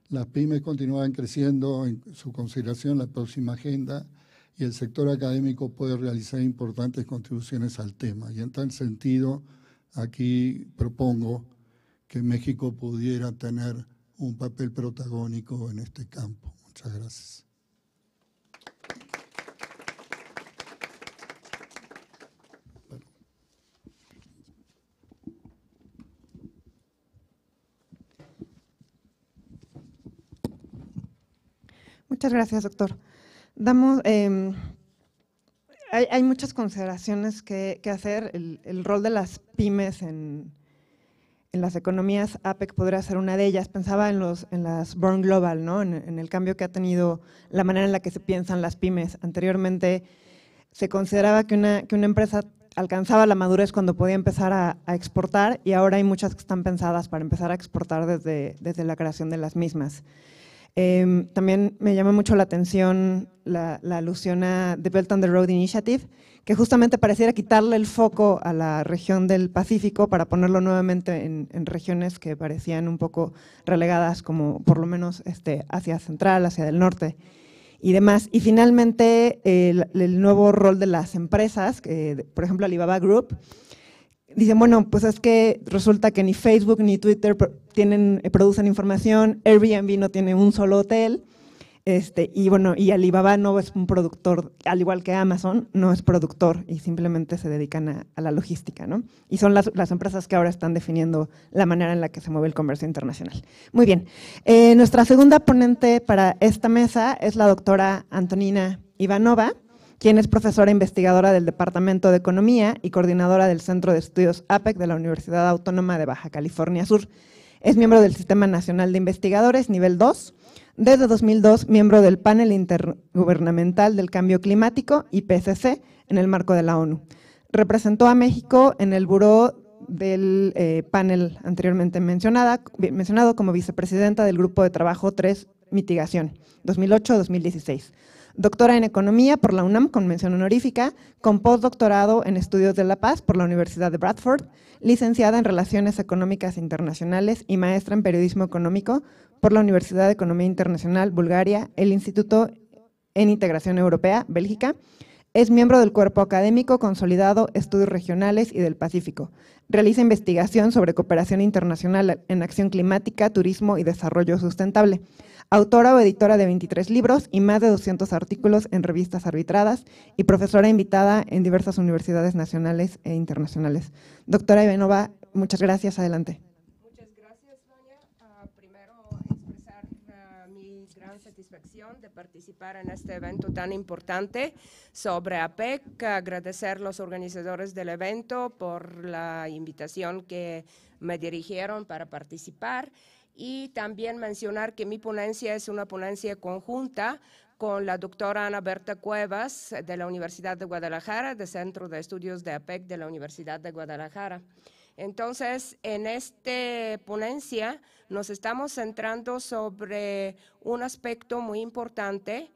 Las pymes continúan creciendo en su consideración en la próxima agenda y el sector académico puede realizar importantes contribuciones al tema. Y en tal sentido, aquí propongo que México pudiera tener un papel protagónico en este campo. Muchas gracias. Muchas gracias, doctor. Hay muchas consideraciones que hacer. El rol de las pymes en las economías, APEC podría ser una de ellas. Pensaba en las Born Global, ¿no? En el cambio que ha tenido la manera en la que se piensan las pymes. Anteriormente se consideraba que una empresa alcanzaba la madurez cuando podía empezar a exportar, y ahora hay muchas que están pensadas para empezar a exportar desde la creación de las mismas. También me llama mucho la atención la alusión a The Belt and the Road Initiative, que justamente pareciera quitarle el foco a la región del Pacífico para ponerlo nuevamente en regiones que parecían un poco relegadas, como por lo menos Asia Central, Asia del Norte y demás. Y finalmente el nuevo rol de las empresas, por ejemplo Alibaba Group, dicen, bueno, pues es que resulta que ni Facebook ni Twitter producen información, Airbnb no tiene un solo hotel, y bueno, y Alibaba no es un productor, al igual que Amazon, no es productor y simplemente se dedican a la logística, ¿no? Y son las empresas que ahora están definiendo la manera en la que se mueve el comercio internacional. Muy bien, nuestra segunda ponente para esta mesa es la doctora Antonina Ivanova, quien es profesora investigadora del Departamento de Economía y coordinadora del Centro de Estudios APEC de la Universidad Autónoma de Baja California Sur. Es miembro del Sistema Nacional de Investigadores, nivel 2. Desde 2002, miembro del Panel Intergubernamental del Cambio Climático, IPCC, en el marco de la ONU. Representó a México en el buró del panel anteriormente mencionado como vicepresidenta del Grupo de Trabajo 3 Mitigación, 2008-2016. Doctora en Economía por la UNAM con mención honorífica, con postdoctorado en Estudios de la Paz por la Universidad de Bradford, licenciada en Relaciones Económicas Internacionales y maestra en Periodismo Económico por la Universidad de Economía Internacional, Bulgaria, el Instituto en Integración Europea, Bélgica. Es miembro del Cuerpo Académico Consolidado Estudios Regionales y del Pacífico. Realiza investigación sobre cooperación internacional en acción climática, turismo y desarrollo sustentable. Autora o editora de 23 libros y más de 200 artículos en revistas arbitradas y profesora invitada en diversas universidades nacionales e internacionales. Doctora Ivanova, muchas gracias. Adelante. Muchas gracias, Doña. Primero, expresar mi gran satisfacción de participar en este evento tan importante sobre APEC. Agradecer a los organizadores del evento por la invitación que me dirigieron para participar. Y también mencionar que mi ponencia es una ponencia conjunta con la doctora Ana Berta Cuevas de la Universidad de Guadalajara, del Centro de Estudios de APEC de la Universidad de Guadalajara. Entonces, en esta ponencia nos estamos centrando sobre un aspecto muy importante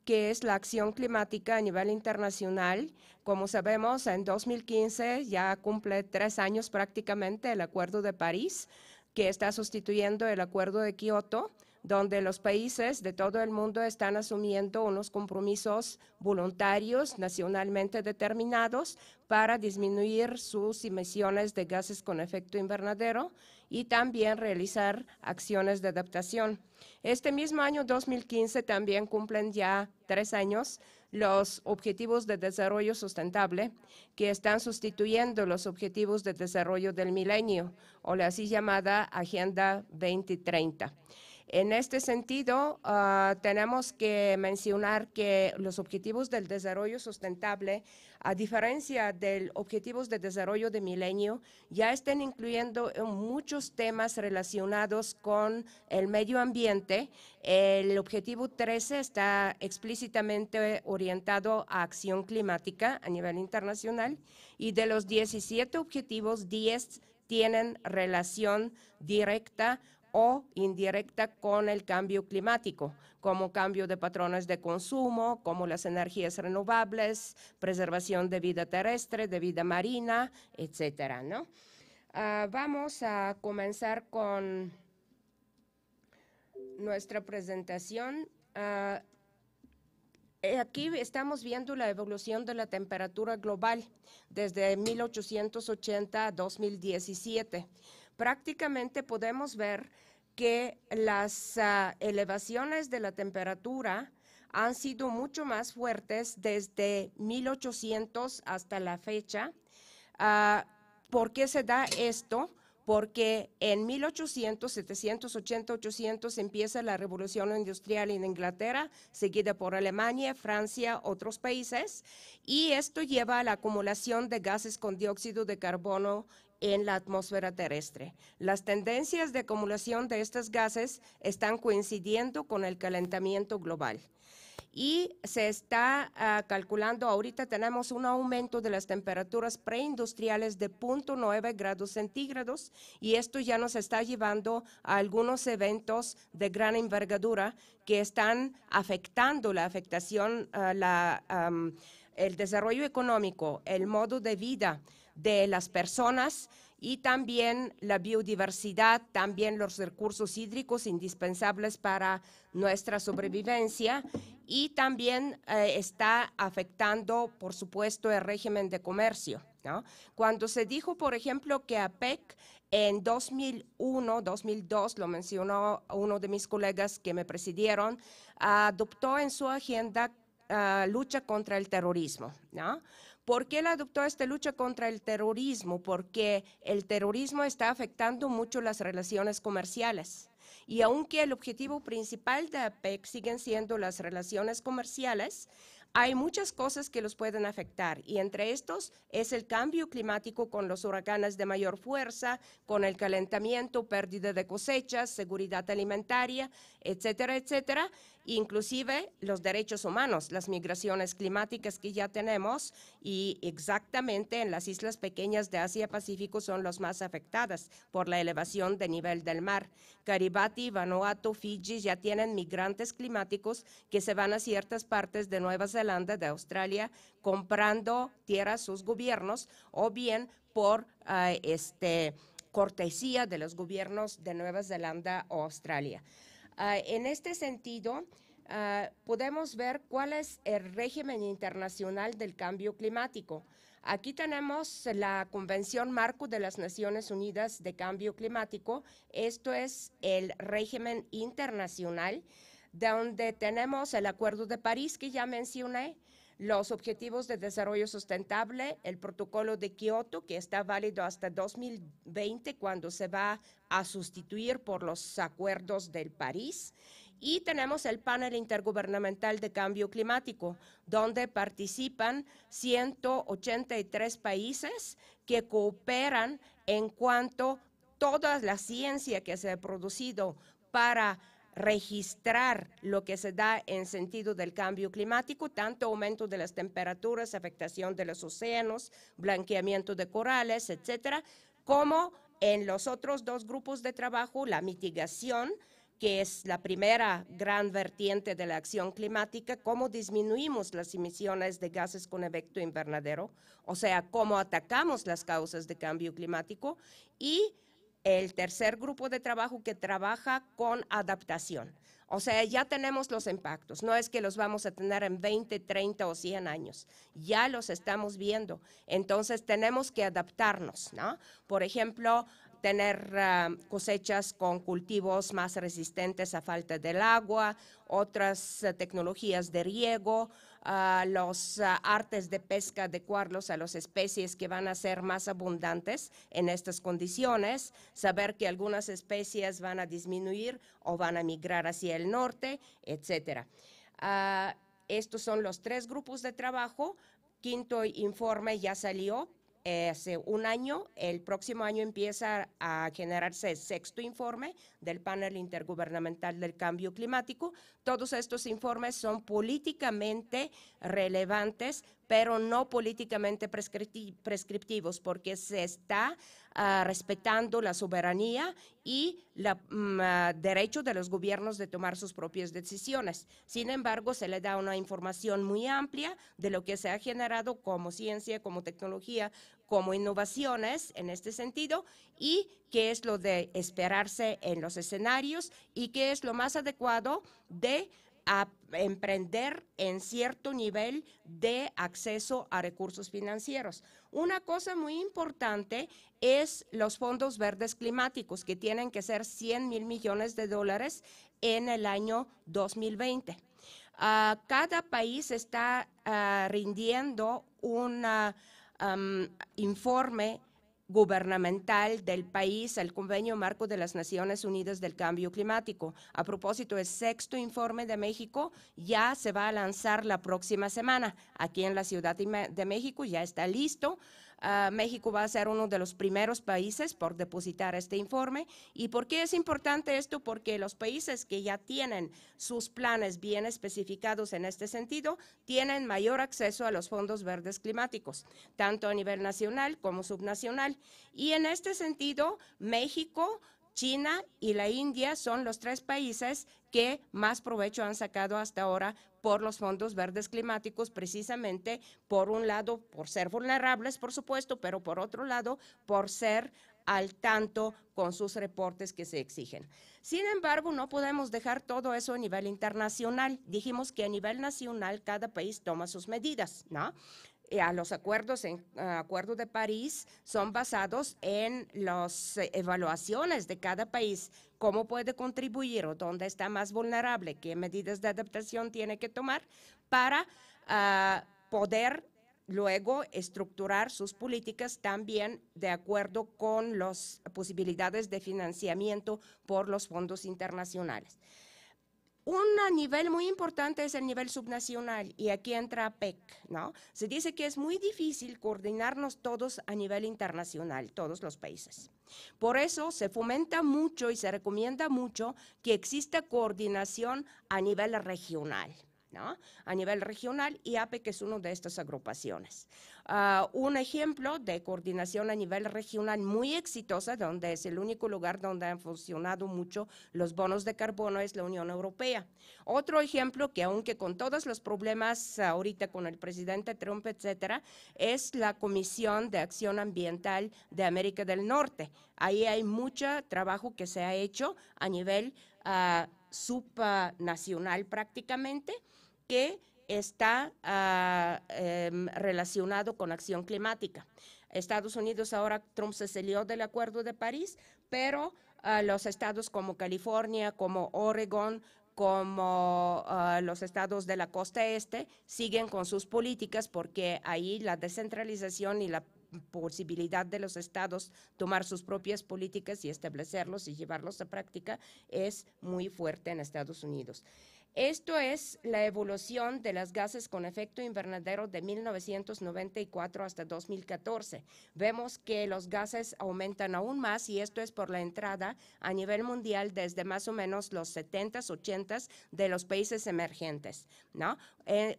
que es la acción climática a nivel internacional. Como sabemos, en 2015 ya cumple 3 años prácticamente el Acuerdo de París, que está sustituyendo el Acuerdo de Kioto, donde los países de todo el mundo están asumiendo unos compromisos voluntarios nacionalmente determinados para disminuir sus emisiones de gases con efecto invernadero y también realizar acciones de adaptación. Este mismo año 2015 también cumplen ya 3 años los Objetivos de Desarrollo Sustentable, que están sustituyendo los Objetivos de Desarrollo del Milenio, o la así llamada Agenda 2030. En este sentido, tenemos que mencionar que los Objetivos del Desarrollo Sustentable, a diferencia de los Objetivos de Desarrollo de Milenio, ya están incluyendo muchos temas relacionados con el medio ambiente. El Objetivo 13 está explícitamente orientado a acción climática a nivel internacional y de los 17 objetivos, 10 tienen relación directa o indirecta con el cambio climático, como cambio de patrones de consumo, como las energías renovables, preservación de vida terrestre, de vida marina, etcétera, ¿no? Vamos a comenzar con nuestra presentación. Aquí estamos viendo la evolución de la temperatura global desde 1880 a 2017. Prácticamente podemos ver que las elevaciones de la temperatura han sido mucho más fuertes desde 1800 hasta la fecha. ¿Por qué se da esto? Porque en 1800, 780, 800 empieza la revolución industrial en Inglaterra, seguida por Alemania, Francia, otros países, y esto lleva a la acumulación de gases con dióxido de carbono en la atmósfera terrestre. Las tendencias de acumulación de estos gases están coincidiendo con el calentamiento global. Y se está calculando, ahorita tenemos un aumento de las temperaturas preindustriales de 0.9 grados centígrados y esto ya nos está llevando a algunos eventos de gran envergadura que están afectando la afectación, el desarrollo económico, el modo de vida de las personas y también la biodiversidad, también los recursos hídricos indispensables para nuestra sobrevivencia y también está afectando, por supuesto, el régimen de comercio, ¿no? Cuando se dijo, por ejemplo, que APEC en 2001, 2002, lo mencionó uno de mis colegas que me presidieron, adoptó en su agenda lucha contra el terrorismo, ¿no? ¿Por qué la adoptó esta lucha contra el terrorismo? Porque el terrorismo está afectando mucho las relaciones comerciales. Y aunque el objetivo principal de APEC siguen siendo las relaciones comerciales, hay muchas cosas que los pueden afectar y entre estos es el cambio climático con los huracanes de mayor fuerza, con el calentamiento, pérdida de cosechas, seguridad alimentaria, etcétera, etcétera. Inclusive los derechos humanos, las migraciones climáticas que ya tenemos y exactamente en las islas pequeñas de Asia-Pacífico son las más afectadas por la elevación del nivel del mar. Kiribati, Vanuatu, Fiji ya tienen migrantes climáticos que se van a ciertas partes de Nueva Zelanda, de Australia, comprando tierra a sus gobiernos o bien por cortesía de los gobiernos de Nueva Zelanda o Australia. En este sentido, podemos ver cuál es el régimen internacional del cambio climático. Aquí tenemos la Convención Marco de las Naciones Unidas de Cambio Climático. Esto es el régimen internacional, donde tenemos el Acuerdo de París que ya mencioné, los Objetivos de Desarrollo Sustentable, el Protocolo de Kioto, que está válido hasta 2020, cuando se va a sustituir por los Acuerdos del París. Y tenemos el Panel Intergubernamental de Cambio Climático, donde participan 183 países que cooperan en cuanto a toda la ciencia que se ha producido para registrar lo que se da en sentido del cambio climático, tanto aumento de las temperaturas, afectación de los océanos, blanqueamiento de corales, etcétera, como en los otros dos grupos de trabajo, la mitigación, que es la primera gran vertiente de la acción climática, cómo disminuimos las emisiones de gases con efecto invernadero, o sea, cómo atacamos las causas de cambio climático, y el tercer grupo de trabajo que trabaja con adaptación. O sea, ya tenemos los impactos, no es que los vamos a tener en 20, 30 o 100 años, ya los estamos viendo, entonces tenemos que adaptarnos, ¿no? Por ejemplo, tener cosechas con cultivos más resistentes a falta del agua, otras tecnologías de riego, los artes de pesca, adecuarlos a las especies que van a ser más abundantes en estas condiciones, saber que algunas especies van a disminuir o van a migrar hacia el norte, etcétera. Estos son los tres grupos de trabajo. Quinto informe ya salió hace un año. El próximo año empieza a generarse el sexto informe del Panel Intergubernamental del Cambio Climático. Todos estos informes son políticamente relevantes, pero no políticamente prescriptivos, porque se está respetando la soberanía y el derecho de los gobiernos de tomar sus propias decisiones. Sin embargo, se le da una información muy amplia de lo que se ha generado como ciencia, como tecnología, como innovaciones en este sentido, y qué es lo de esperarse en los escenarios y qué es lo más adecuado de emprender en cierto nivel de acceso a recursos financieros. Una cosa muy importante es los fondos verdes climáticos, que tienen que ser 100,000 millones de dólares en el año 2020. Cada país está rindiendo un informe gubernamental del país, el Convenio Marco de las Naciones Unidas del Cambio Climático. A propósito, el sexto informe de México ya se va a lanzar la próxima semana. Aquí en la Ciudad de México ya está listo. México va a ser uno de los primeros países por depositar este informe. ¿Y por qué es importante esto? Porque los países que ya tienen sus planes bien especificados en este sentido tienen mayor acceso a los fondos verdes climáticos, tanto a nivel nacional como subnacional. Y en este sentido, México, China y la India son los tres países que más provecho han sacado hasta ahora por los fondos verdes climáticos, precisamente por un lado por ser vulnerables, por supuesto, pero por otro lado por ser al tanto con sus reportes que se exigen. Sin embargo, no podemos dejar todo eso a nivel internacional. Dijimos que a nivel nacional cada país toma sus medidas, ¿no? Los acuerdos en Acuerdo de París son basados en las evaluaciones de cada país, cómo puede contribuir o dónde está más vulnerable, qué medidas de adaptación tiene que tomar para poder luego estructurar sus políticas también de acuerdo con las posibilidades de financiamiento por los fondos internacionales. Un nivel muy importante es el nivel subnacional y aquí entra APEC, ¿no? Se dice que es muy difícil coordinarnos todos a nivel internacional, todos los países. Por eso se fomenta mucho y se recomienda mucho que exista coordinación a nivel regional, ¿no? A nivel regional, y APEC es una de estas agrupaciones. Un ejemplo de coordinación a nivel regional muy exitosa, donde es el único lugar donde han funcionado mucho los bonos de carbono, es la Unión Europea. Otro ejemplo que, aunque con todos los problemas ahorita con el presidente Trump, etcétera, es la Comisión de Acción Ambiental de América del Norte. Ahí hay mucho trabajo que se ha hecho a nivel subnacional prácticamente, que está relacionado con acción climática. Estados Unidos ahora, Trump se salió del Acuerdo de París, pero los estados como California, como Oregon, como los estados de la costa este, siguen con sus políticas porque ahí la descentralización y la posibilidad de los estados tomar sus propias políticas y establecerlos y llevarlos a práctica es muy fuerte en Estados Unidos. Esto es la evolución de los gases con efecto invernadero de 1994 hasta 2014. Vemos que los gases aumentan aún más y esto es por la entrada a nivel mundial desde más o menos los 70s, 80s de los países emergentes, ¿no?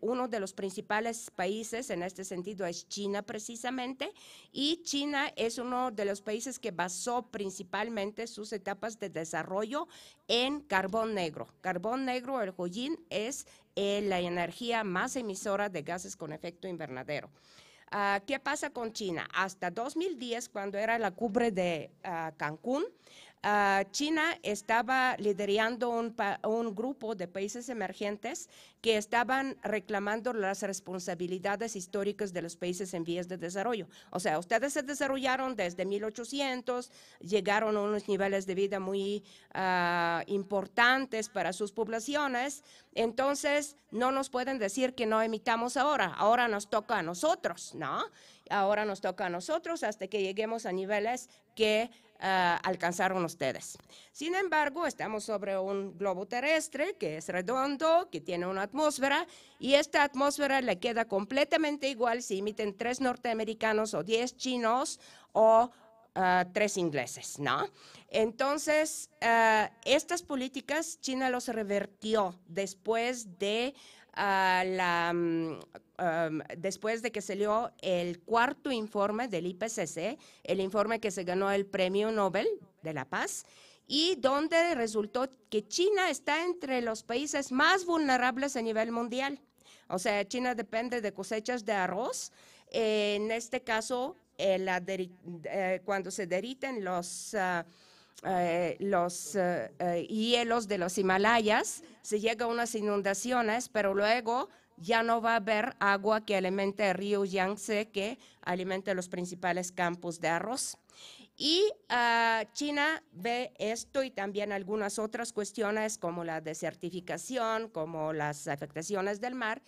Uno de los principales países en este sentido es China precisamente, y China es uno de los países que basó principalmente sus etapas de desarrollo en carbón negro. Carbón negro, el hollín, es la energía más emisora de gases con efecto invernadero. ¿Qué pasa con China? Hasta 2010, cuando era la cumbre de Cancún, China estaba liderando un grupo de países emergentes que estaban reclamando las responsabilidades históricas de los países en vías de desarrollo. O sea, ustedes se desarrollaron desde 1800, llegaron a unos niveles de vida muy importantes para sus poblaciones, entonces no nos pueden decir que no emitamos ahora nos toca a nosotros, ¿no? Ahora nos toca a nosotros hasta que lleguemos a niveles que alcanzaron ustedes. Sin embargo, estamos sobre un globo terrestre que es redondo, que tiene una atmósfera, y esta atmósfera le queda completamente igual si emiten 3 norteamericanos o 10 chinos o 3 ingleses, ¿no? Entonces, estas políticas China los revertió después de después de que salió el 4º informe del IPCC, el informe que se ganó el Premio Nobel de la Paz, y donde resultó que China está entre los países más vulnerables a nivel mundial. O sea, China depende de cosechas de arroz. En este caso, cuando se derriten los hielos de los Himalayas, se llega a unas inundaciones, pero luego ya no va a haber agua que alimente el río Yangtze, que alimenta los principales campos de arroz. Y China ve esto y también algunas otras cuestiones como la desertificación, como las afectaciones del mar,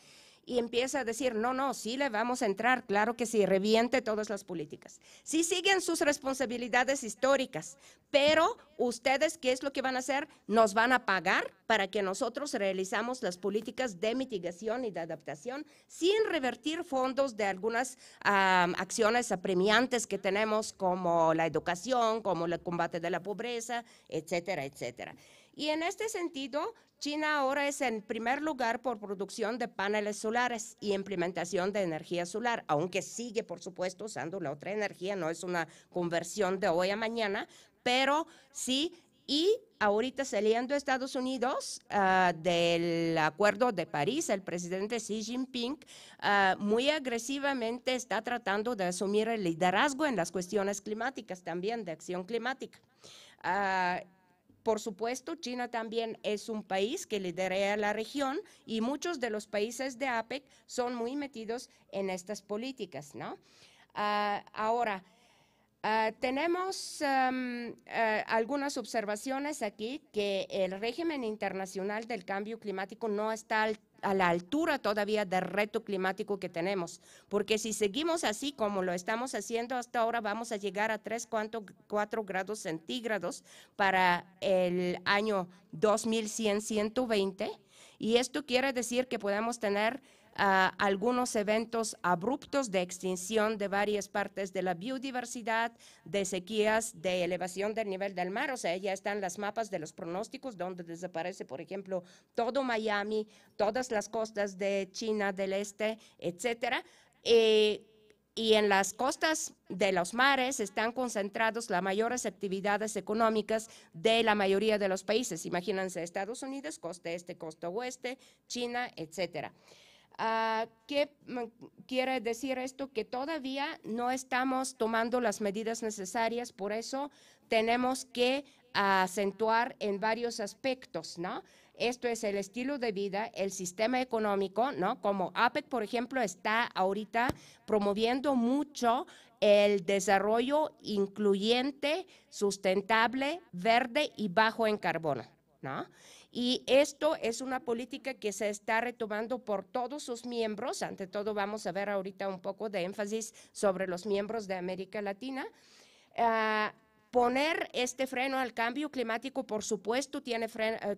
y empieza a decir, no, sí le vamos a entrar, claro que sí, reviente todas las políticas. Sí siguen sus responsabilidades históricas, pero ustedes, ¿qué es lo que van a hacer? Nos van a pagar para que nosotros realizamos las políticas de mitigación y de adaptación sin revertir fondos de algunas acciones apremiantes que tenemos, como la educación, como el combate de la pobreza, etcétera, etcétera. Y en este sentido, China ahora es en primer lugar por producción de paneles solares y implementación de energía solar, aunque sigue, por supuesto, usando la otra energía, no es una conversión de hoy a mañana, pero sí. Y ahorita saliendo Estados Unidos del Acuerdo de París, el presidente Xi Jinping muy agresivamente está tratando de asumir el liderazgo en las cuestiones climáticas, también de acción climática. Por supuesto, China también es un país que lidera la región y muchos de los países de APEC son muy metidos en estas políticas, ¿no? Ahora, tenemos algunas observaciones aquí que el régimen internacional del cambio climático no está a la altura todavía del reto climático que tenemos, porque si seguimos así como lo estamos haciendo hasta ahora, vamos a llegar a 4 grados centígrados para el año 2100-120, y esto quiere decir que podemos tener algunos eventos abruptos de extinción de varias partes de la biodiversidad, de sequías, de elevación del nivel del mar. O sea, ya están las mapas de los pronósticos donde desaparece, por ejemplo, todo Miami, todas las costas de China del Este, etcétera. Y en las costas de los mares están concentradas las mayores actividades económicas de la mayoría de los países. Imagínense Estados Unidos, costa este, costa oeste, China, etcétera. ¿Qué quiere decir esto? Que todavía no estamos tomando las medidas necesarias, por eso tenemos que acentuar en varios aspectos, ¿no? Esto es el estilo de vida, el sistema económico, ¿no? Como APEC, por ejemplo, está ahorita promoviendo mucho el desarrollo incluyente, sustentable, verde y bajo en carbono, ¿no? Y esto es una política que se está retomando por todos sus miembros. Ante todo, vamos a ver ahorita un poco de énfasis sobre los miembros de América Latina. Poner este freno al cambio climático, por supuesto, tiene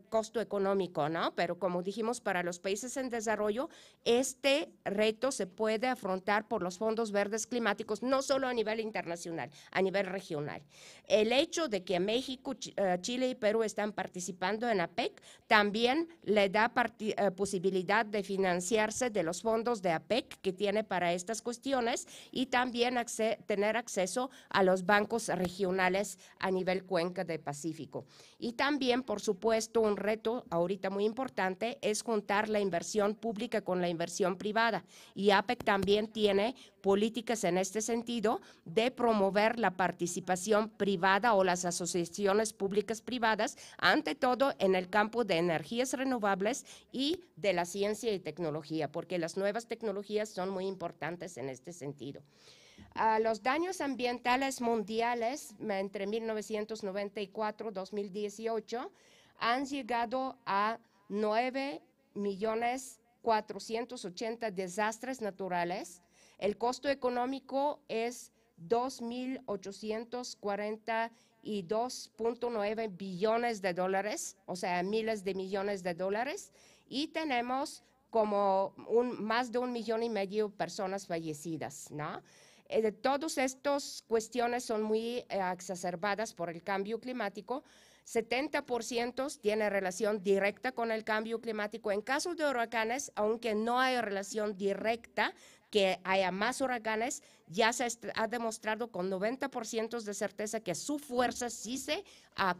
costo económico, ¿no? Pero como dijimos, para los países en desarrollo, este reto se puede afrontar por los fondos verdes climáticos, no solo a nivel internacional, a nivel regional. El hecho de que México, Chile y Perú están participando en APEC también le da posibilidad de financiarse de los fondos de APEC que tiene para estas cuestiones y también tener acceso a los bancos regionales a nivel cuenca del Pacífico. Y también, por supuesto, un reto ahorita muy importante es juntar la inversión pública con la inversión privada. Y APEC también tiene políticas en este sentido de promover la participación privada o las asociaciones públicas privadas, ante todo en el campo de energías renovables y de la ciencia y tecnología, porque las nuevas tecnologías son muy importantes en este sentido. Los daños ambientales mundiales entre 1994 y 2018 han llegado a 9.480.000 desastres naturales. El costo económico es 2.842.9 billones de dólares, o sea, miles de millones de dólares, y tenemos como más de 1,5 millones de personas fallecidas, ¿no? Todas estas cuestiones son muy exacerbadas por el cambio climático. 70% tiene relación directa con el cambio climático. En caso de huracanes, aunque no hay relación directa, que haya más huracanes, ya se ha demostrado con 90% de certeza que su fuerza sí se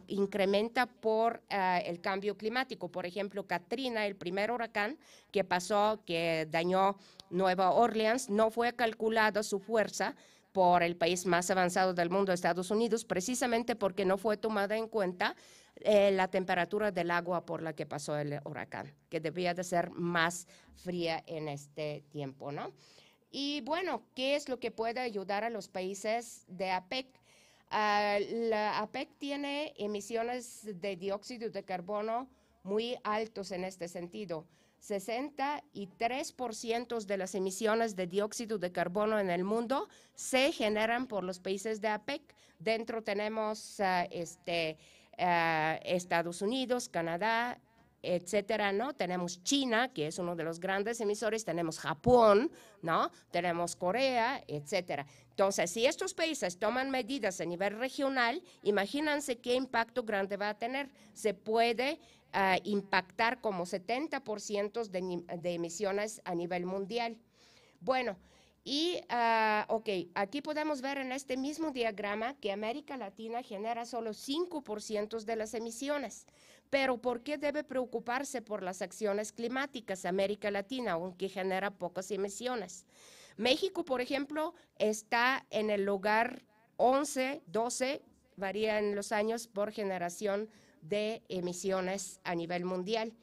incrementa por el cambio climático. Por ejemplo, Katrina, el primer huracán que pasó, que dañó Nueva Orleans, no fue calculada su fuerza por el país más avanzado del mundo, Estados Unidos, precisamente porque no fue tomada en cuenta la temperatura del agua por la que pasó el huracán, que debía de ser más fría en este tiempo, ¿no? Y bueno, ¿qué es lo que puede ayudar a los países de APEC? La APEC tiene emisiones de dióxido de carbono muy altos en este sentido. 63% de las emisiones de dióxido de carbono en el mundo se generan por los países de APEC. Dentro tenemos Estados Unidos, Canadá, etcétera, ¿no? Tenemos China, que es uno de los grandes emisores, tenemos Japón, ¿no? Tenemos Corea, etcétera. Entonces, si estos países toman medidas a nivel regional, imagínense qué impacto grande va a tener. Se puede impactar como 70% de emisiones a nivel mundial. Bueno, y aquí podemos ver en este mismo diagrama que América Latina genera solo 5% de las emisiones. Pero ¿por qué debe preocuparse por las acciones climáticas América Latina, aunque genera pocas emisiones? México, por ejemplo, está en el lugar 11, 12, varía en los años por generación de emisiones a nivel mundial.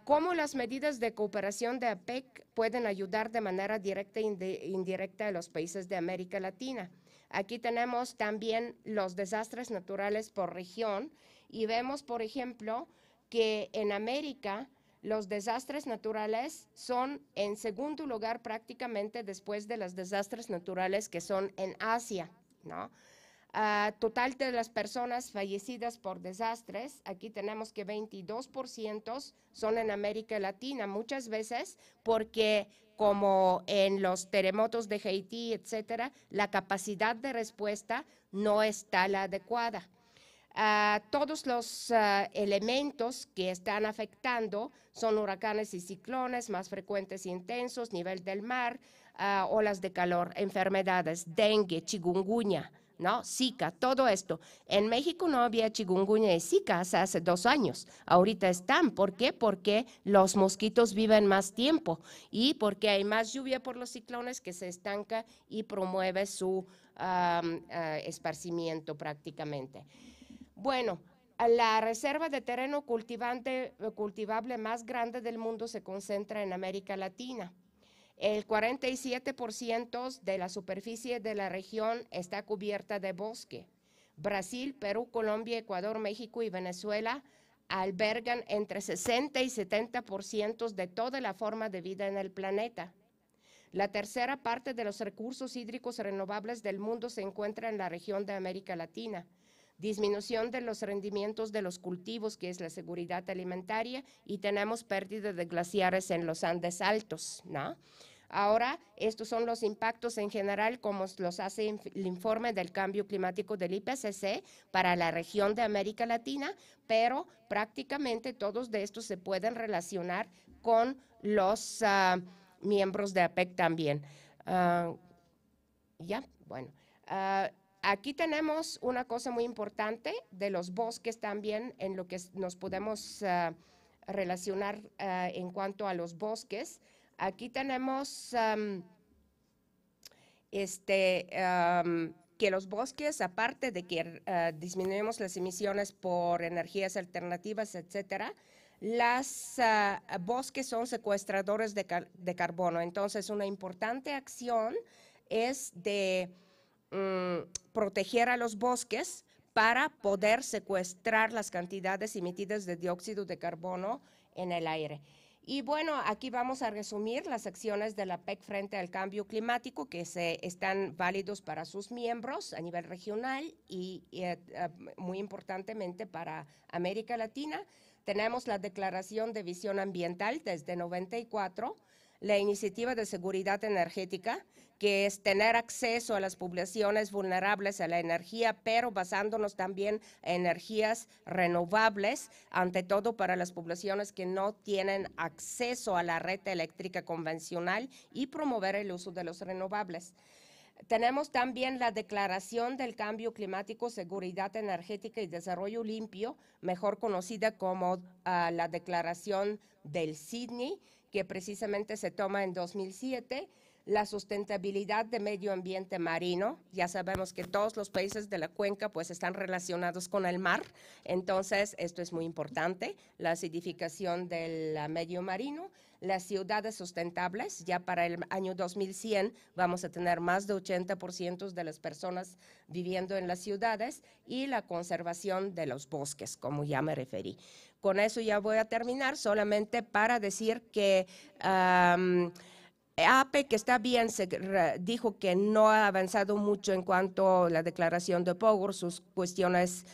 ¿Cómo las medidas de cooperación de APEC pueden ayudar de manera directa e indirecta a los países de América Latina? Aquí tenemos también los desastres naturales por región y vemos, por ejemplo, que en América los desastres naturales son en segundo lugar prácticamente después de los desastres naturales que son en Asia, ¿no? Total de las personas fallecidas por desastres, aquí tenemos que 22% son en América Latina, muchas veces porque como en los terremotos de Haití, etcétera, la capacidad de respuesta no está la adecuada. Todos los elementos que están afectando son huracanes y ciclones más frecuentes e intensos, nivel del mar, olas de calor, enfermedades, dengue, chikungunya, ¿no? Zika, todo esto. En México no había chikungunya y Zika hace 2 años. Ahorita están. ¿Por qué? Porque los mosquitos viven más tiempo y porque hay más lluvia por los ciclones que se estanca y promueve su esparcimiento prácticamente. Bueno, la reserva de terreno cultivable más grande del mundo se concentra en América Latina. El 47% de la superficie de la región está cubierta de bosque. Brasil, Perú, Colombia, Ecuador, México y Venezuela albergan entre 60 y 70% de toda la forma de vida en el planeta. La tercera parte de los recursos hídricos renovables del mundo se encuentra en la región de América Latina. Disminución de los rendimientos de los cultivos, que es la seguridad alimentaria, y tenemos pérdida de glaciares en los Andes altos, ¿no? Ahora, estos son los impactos en general, como los hace el informe del cambio climático del IPCC para la región de América Latina, pero prácticamente todos de estos se pueden relacionar con los miembros de APEC también. Aquí tenemos una cosa muy importante de los bosques también, en lo que nos podemos relacionar en cuanto a los bosques. Aquí tenemos que los bosques, aparte de que disminuimos las emisiones por energías alternativas, etcétera, los bosques son secuestradores de carbono. Entonces, una importante acción es de proteger a los bosques para poder secuestrar las cantidades emitidas de dióxido de carbono en el aire. Y bueno, aquí vamos a resumir las acciones de la APEC frente al cambio climático que están válidos para sus miembros a nivel regional y muy importantemente para América Latina. Tenemos la Declaración de Visión Ambiental desde 94, la Iniciativa de Seguridad Energética, que es tener acceso a las poblaciones vulnerables a la energía, pero basándonos también en energías renovables, ante todo para las poblaciones que no tienen acceso a la red eléctrica convencional, y promover el uso de los renovables. Tenemos también la Declaración del Cambio Climático, Seguridad Energética y Desarrollo Limpio, mejor conocida como la Declaración del Sydney, que precisamente se toma en 2007, la sustentabilidad de medio ambiente marino. Ya sabemos que todos los países de la cuenca pues están relacionados con el mar, entonces esto es muy importante, la acidificación del medio marino, las ciudades sustentables. Ya para el año 2100 vamos a tener más de 80% de las personas viviendo en las ciudades, y la conservación de los bosques, como ya me referí. Con eso ya voy a terminar, solamente para decir que APEC está bien, dijo que no ha avanzado mucho en cuanto a la declaración de Pogor, sus cuestiones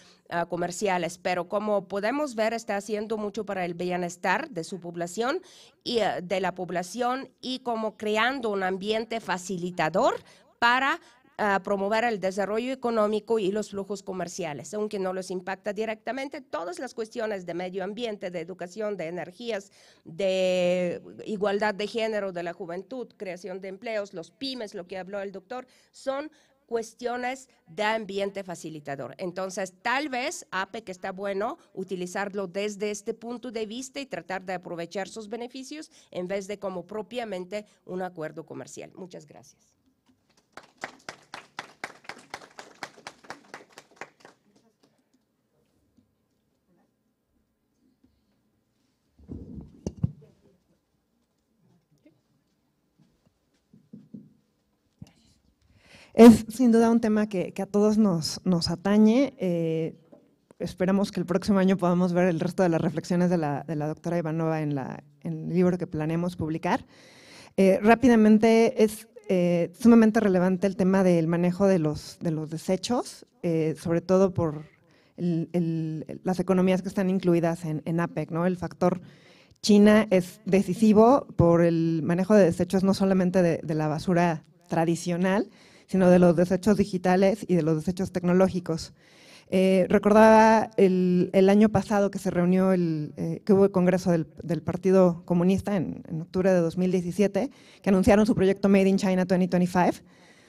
comerciales, pero como podemos ver está haciendo mucho para el bienestar de su población y de la población, y como creando un ambiente facilitador para promover el desarrollo económico y los flujos comerciales, aunque no los impacta directamente. Todas las cuestiones de medio ambiente, de educación, de energías, de igualdad de género, de la juventud, creación de empleos, los pymes, lo que habló el doctor, son cuestiones de ambiente facilitador. Entonces, tal vez APEC está bueno utilizarlo desde este punto de vista y tratar de aprovechar sus beneficios en vez de como propiamente un acuerdo comercial. Muchas gracias. Es sin duda un tema que a todos nos atañe. esperamos que el próximo año podamos ver el resto de las reflexiones de la doctora Ivanova en el libro que planeamos publicar. Rápidamente, es sumamente relevante el tema del manejo de los desechos, sobre todo por las economías que están incluidas en APEC, ¿no? El factor China es decisivo por el manejo de desechos no solamente de la basura tradicional, sino de los desechos digitales y de los desechos tecnológicos. Recordaba el año pasado que se reunió, que hubo el Congreso del Partido Comunista en octubre de 2017, que anunciaron su proyecto Made in China 2025,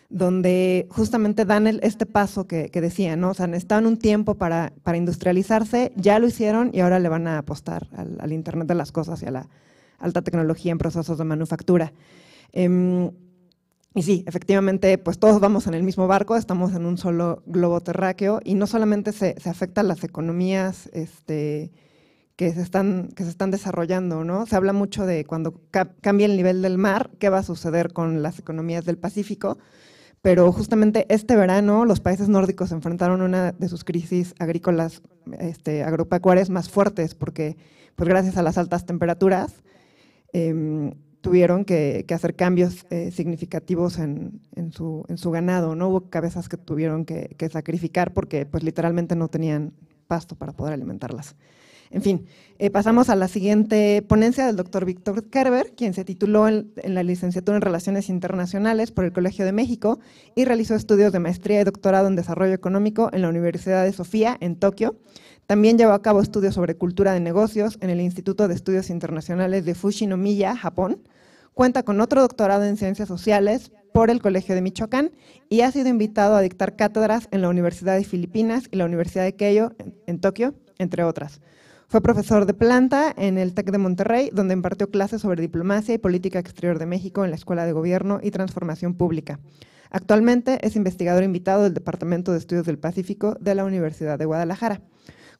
donde justamente dan este paso que decían, ¿no? O sea, necesitaban un tiempo para industrializarse, ya lo hicieron y ahora le van a apostar al Internet de las cosas y a la alta tecnología en procesos de manufactura. Y sí, efectivamente, pues todos vamos en el mismo barco, estamos en un solo globo terráqueo y no solamente se afectan las economías que se están desarrollando, ¿no? Se habla mucho de cuando cambie el nivel del mar, qué va a suceder con las economías del Pacífico, pero justamente este verano los países nórdicos enfrentaron una de sus crisis agrícolas, agropecuarias más fuertes, porque pues gracias a las altas temperaturas tuvieron que hacer cambios significativos en su ganado, ¿no? Hubo cabezas que tuvieron que sacrificar porque pues literalmente no tenían pasto para poder alimentarlas. En fin, pasamos a la siguiente ponencia del doctor Víctor Kerber, quien se tituló en la licenciatura en Relaciones Internacionales por el Colegio de México y realizó estudios de maestría y doctorado en Desarrollo Económico en la Universidad de Sofía, en Tokio. También llevó a cabo estudios sobre cultura de negocios en el Instituto de Estudios Internacionales de Fujinomiya, Japón. Cuenta con otro doctorado en Ciencias Sociales por el Colegio de Michoacán y ha sido invitado a dictar cátedras en la Universidad de Filipinas y la Universidad de Keio, en Tokio, entre otras. Fue profesor de planta en el TEC de Monterrey, donde impartió clases sobre diplomacia y política exterior de México en la Escuela de Gobierno y Transformación Pública. Actualmente es investigador invitado del Departamento de Estudios del Pacífico de la Universidad de Guadalajara.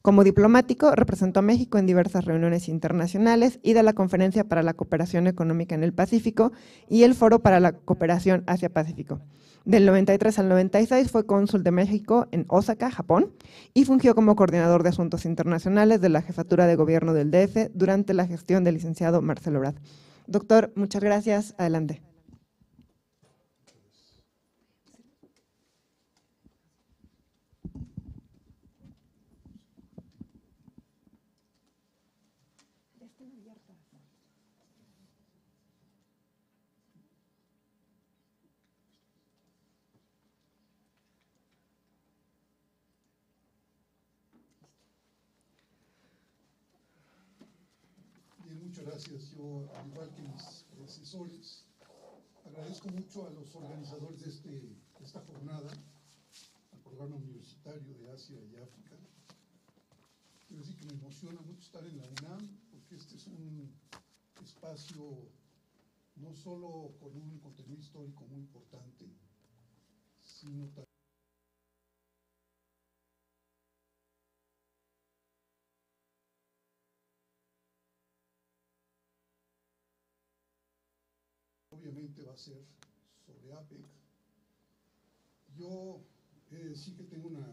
Como diplomático, representó a México en diversas reuniones internacionales y de la Conferencia para la Cooperación Económica en el Pacífico y el Foro para la Cooperación Asia-Pacífico. Del 93 al 96 fue cónsul de México en Osaka, Japón, y fungió como coordinador de asuntos internacionales de la Jefatura de Gobierno del DF durante la gestión del licenciado Marcelo Ebrard. Doctor, muchas gracias. Adelante. Muchas gracias. Yo, al igual que mis predecesores, agradezco mucho a los organizadores de esta jornada, al Programa Universitario de Asia y África. Quiero decir que me emociona mucho estar en la UNAM, porque este es un espacio no solo con un contenido histórico muy importante, sino también obviamente va a ser sobre APEC. Yo sí que tengo una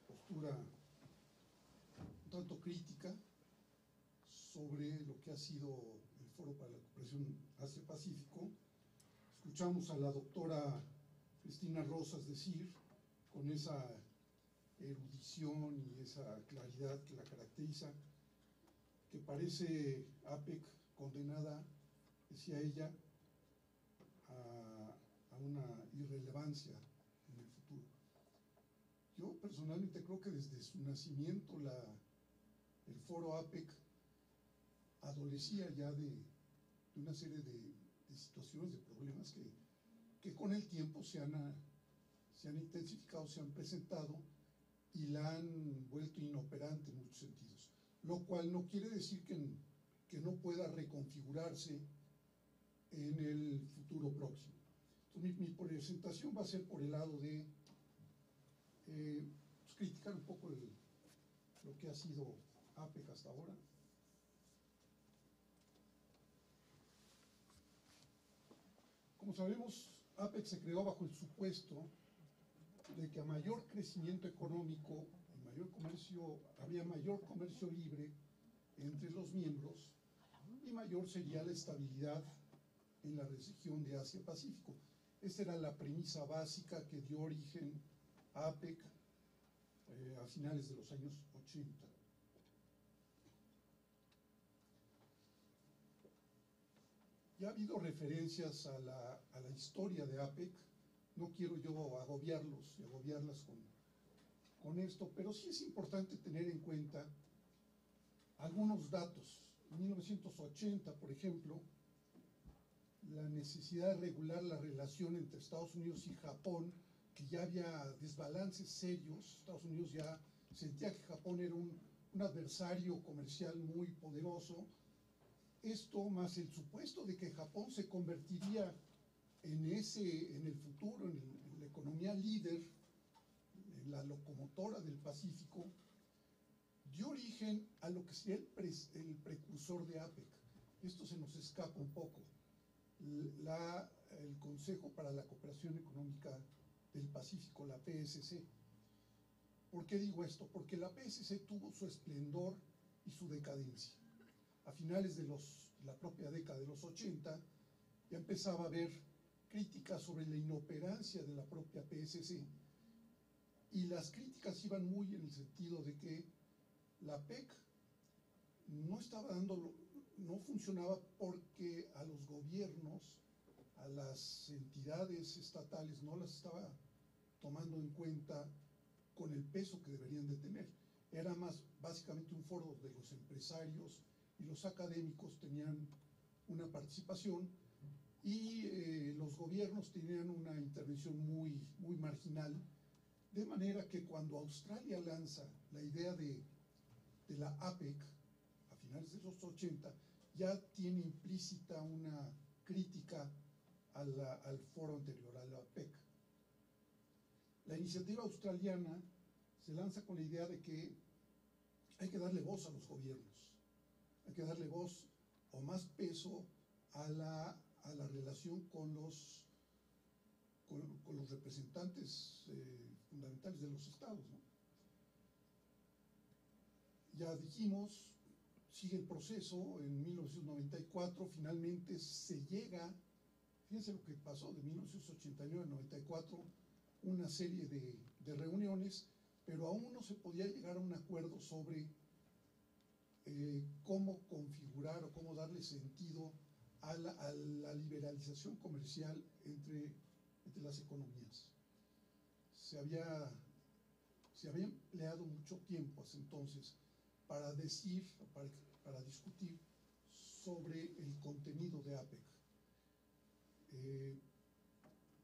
postura un tanto crítica sobre lo que ha sido el Foro para la Cooperación Asia-Pacífico. Escuchamos a la doctora Cristina Rosas decir, con esa erudición y esa claridad que la caracteriza, que parece APEC condenada, decía ella, a una irrelevancia en el futuro. Yo personalmente creo que desde su nacimiento el foro APEC adolecía ya de una serie de situaciones, de problemas que con el tiempo se han intensificado, se han presentado y la han vuelto inoperante en muchos sentidos, lo cual no quiere decir que no pueda reconfigurarse en el futuro próximo. Entonces, mi presentación va a ser por el lado de criticar un poco lo que ha sido APEC hasta ahora. Como sabemos, APEC se creó bajo el supuesto de que a mayor crecimiento económico y habría mayor comercio libre entre los miembros y mayor sería la estabilidad en la región de Asia-Pacífico. Esta era la premisa básica que dio origen a APEC a finales de los años 80. Ya ha habido referencias a la historia de APEC, no quiero yo agobiarlos y agobiarlas con esto, pero sí es importante tener en cuenta algunos datos. En 1980, por ejemplo, la necesidad de regular la relación entre Estados Unidos y Japón, que ya había desbalances serios. Estados Unidos ya sentía que Japón era un adversario comercial muy poderoso. Esto más el supuesto de que Japón se convertiría en el futuro, en la economía líder, en la locomotora del Pacífico, dio origen a lo que sería el precursor de APEC. Esto se nos escapa un poco. El Consejo para la Cooperación Económica del Pacífico, la PSC. ¿Por qué digo esto? Porque la PSC tuvo su esplendor y su decadencia. A finales de la propia década de los 80 ya empezaba a haber críticas sobre la inoperancia de la propia PSC, y las críticas iban muy en el sentido de que la PEC no funcionaba porque a los gobiernos, a las entidades estatales no las estaba tomando en cuenta con el peso que deberían de tener. Era más básicamente un foro de los empresarios, y los académicos tenían una participación, y los gobiernos tenían una intervención muy, muy marginal, de manera que cuando Australia lanza la idea de la APEC a finales de los 80, ya tiene implícita una crítica al foro anterior, a la APEC. La iniciativa australiana se lanza con la idea de que hay que darle voz a los gobiernos, hay que darle voz o más peso a la relación con los representantes fundamentales de los estados, ¿no? Ya dijimos, sigue el proceso. En 1994 finalmente se llega, fíjense lo que pasó de 1989 a 94, una serie de reuniones, pero aún no se podía llegar a un acuerdo sobre cómo configurar o cómo darle sentido a la liberalización comercial entre las economías. Se había empleado mucho tiempo hasta entonces para discutir sobre el contenido de APEC.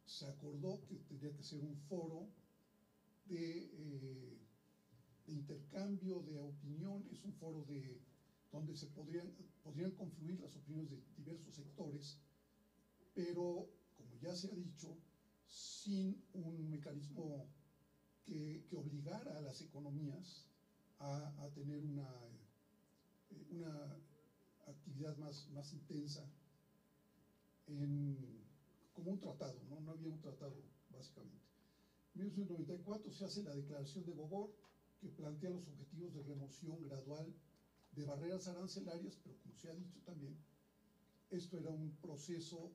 Se acordó que tendría que ser un foro de intercambio de opiniones, un foro donde se podrían confluir las opiniones de diversos sectores, pero, como ya se ha dicho, sin un mecanismo que obligara a las economías a tener una actividad más intensa como un tratado, ¿no? No había un tratado, básicamente. En 1994 se hace la Declaración de Bogor, que plantea los objetivos de remoción gradual de barreras arancelarias, pero como se ha dicho también, esto era un proceso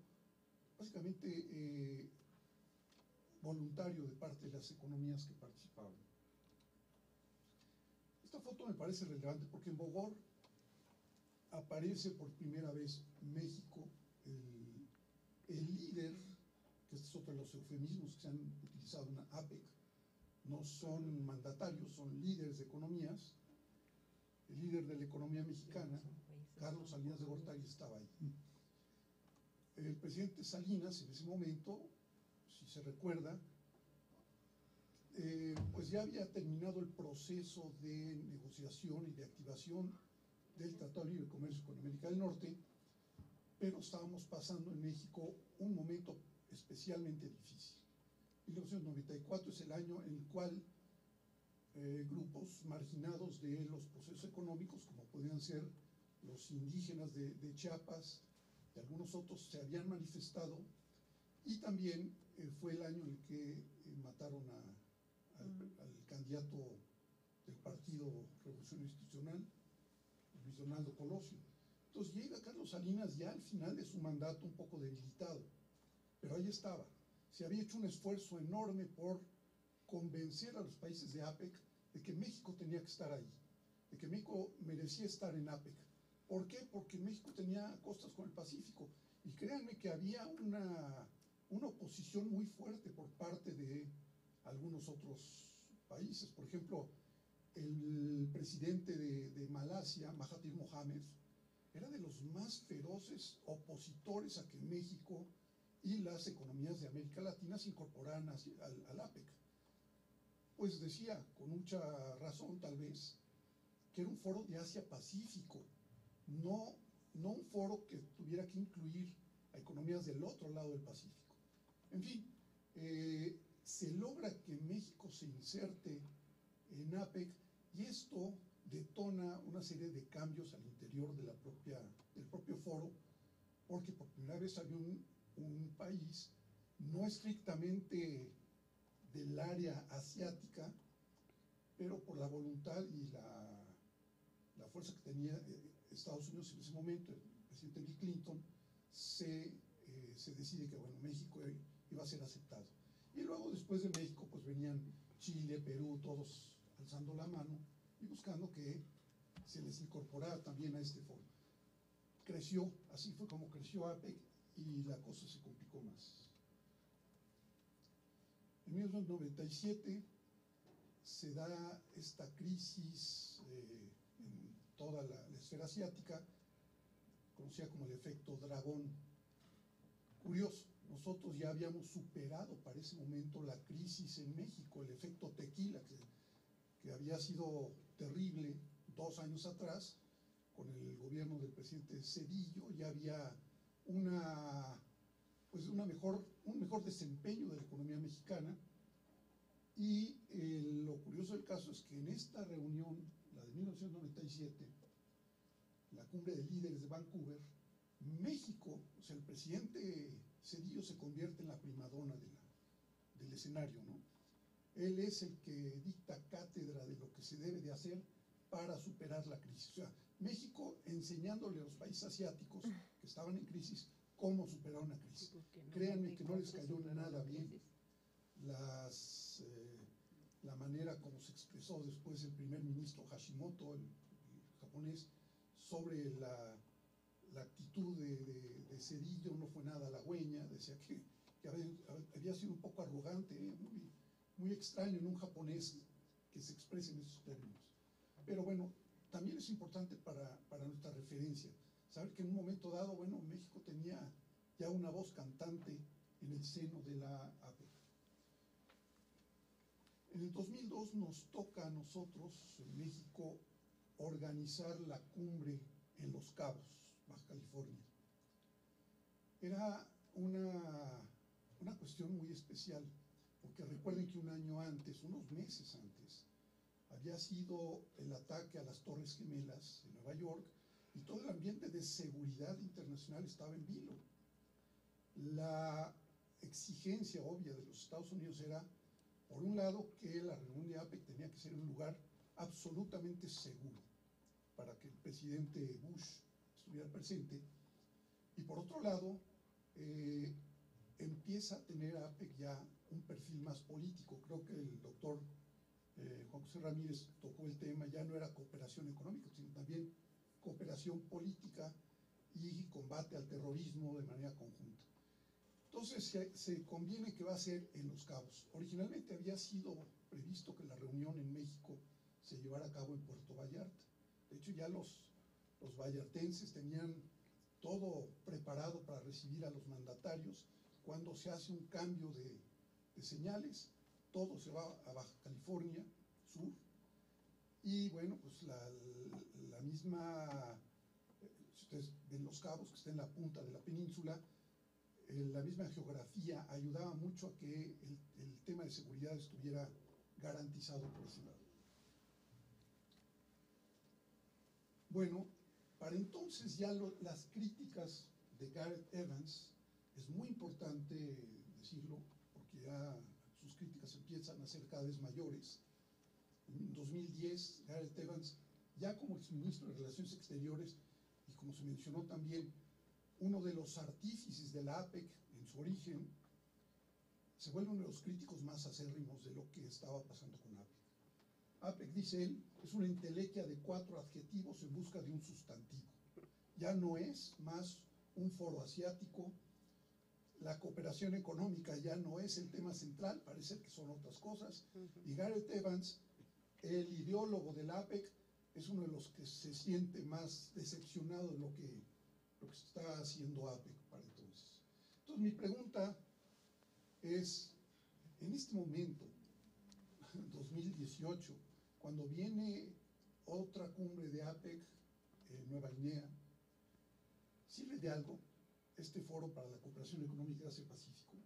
básicamente voluntario de parte de las economías que participaban. Esta foto me parece relevante porque en Bogor aparece por primera vez México, el líder, que este es otro de los eufemismos que se han utilizado en la APEC. No son mandatarios, son líderes de economías. El líder de la economía mexicana, Carlos Salinas de Gortari, estaba ahí. El presidente Salinas, en ese momento, si se recuerda, pues ya había terminado el proceso de negociación y de activación del Tratado de Libre Comercio con América del Norte, pero estábamos pasando en México un momento especialmente difícil. 1994 es el año en el cual grupos marginados de los procesos económicos, como podían ser los indígenas de Chiapas y algunos otros, se habían manifestado, y también fue el año en el que mataron al candidato del Partido Revolución Institucional, Luis Donaldo Colosio. Entonces llega Carlos Salinas ya al final de su mandato un poco debilitado, pero ahí estaba. Se había hecho un esfuerzo enorme por convencer a los países de APEC de que México tenía que estar ahí, de que México merecía estar en APEC. ¿Por qué? Porque México tenía costas con el Pacífico. Y créanme que había una oposición muy fuerte por parte de algunos otros países. Por ejemplo, el presidente de Malasia, Mahathir Mohamad, era de los más feroces opositores a que México y las economías de América Latina se incorporaran al APEC. Pues decía, con mucha razón tal vez, que era un foro de Asia-Pacífico, no un foro que tuviera que incluir a economías del otro lado del Pacífico. En fin, se logra que México se inserte en APEC y esto detona una serie de cambios al interior de del propio foro, porque por primera vez había un país no estrictamente del área asiática, pero por la voluntad y la fuerza que tenía Estados Unidos en ese momento, el presidente Bill Clinton, se decide que bueno, México iba a ser aceptado. Y luego después de México pues venían Chile, Perú, todos alzando la mano y buscando que se les incorporara también a este foro. Creció, así fue como creció APEC y la cosa se complicó más. En 1997 se da esta crisis en toda la esfera asiática, conocida como el efecto dragón. Curioso, nosotros ya habíamos superado para ese momento la crisis en México, el efecto tequila, que había sido terrible 2 años atrás, con el gobierno del presidente Zedillo. Ya había un mejor desempeño de la economía mexicana. Y lo curioso del caso es que en esta reunión, la de 1997, la cumbre de líderes de Vancouver, México, o sea, el presidente Zedillo se convierte en la primadona del escenario, ¿no? Él es el que dicta cátedra de lo que se debe de hacer para superar la crisis. O sea, México enseñándole a los países asiáticos que estaban en crisis cómo superar una crisis. Créanme que no les cayó nada bien la manera como se expresó después el primer ministro Hashimoto, el japonés, sobre la actitud de Zedillo. No fue nada halagüeña, decía que había sido un poco arrogante, muy extraño en un japonés que se exprese en esos términos. Pero bueno, también es importante para nuestra referencia saber que en un momento dado, bueno, México tenía ya una voz cantante en el seno de la APEC. En el 2002 nos toca a nosotros, en México, organizar la cumbre en Los Cabos, Baja California. Era una cuestión muy especial, porque recuerden que un año antes, unos meses antes, había sido el ataque a las Torres Gemelas en Nueva York y todo el ambiente de seguridad internacional estaba en vilo. La exigencia obvia de los Estados Unidos era, por un lado, que la reunión de APEC tenía que ser un lugar absolutamente seguro para que el presidente Bush estuviera presente, y por otro lado, empieza a tener APEC ya un perfil más político. Creo que el doctor Juan José Ramírez tocó el tema. Ya no era cooperación económica, sino también cooperación política y combate al terrorismo de manera conjunta. Entonces se conviene que va a ser en Los Cabos. Originalmente había sido previsto que la reunión en México se llevara a cabo en Puerto Vallarta. De hecho, ya los vallartenses tenían todo preparado para recibir a los mandatarios. Cuando se hace un cambio de señales, todo se va a Baja California Sur, y bueno, pues la misma, si ustedes ven Los Cabos, que está en la punta de la península, la misma geografía ayudaba mucho a que el tema de seguridad estuviera garantizado por ese lado. Bueno, para entonces ya las críticas de Gareth Evans, es muy importante decirlo, porque ya sus críticas empiezan a ser cada vez mayores. En 2010, Gareth Evans, ya como exministro de Relaciones Exteriores, y como se mencionó también, uno de los artífices de la APEC en su origen, se vuelve uno de los críticos más acérrimos de lo que estaba pasando con APEC. APEC, dice él, es una entelequia de 4 adjetivos en busca de un sustantivo. Ya no es más un foro asiático, la cooperación económica ya no es el tema central, parece que son otras cosas, y Gareth Evans, el ideólogo del APEC, es uno de los que se siente más decepcionado de lo que está haciendo APEC para entonces. Entonces mi pregunta es, en este momento, 2018, cuando viene otra cumbre de APEC en Nueva Guinea, ¿sirve de algo este foro para la cooperación económica de Asia-Pacífico?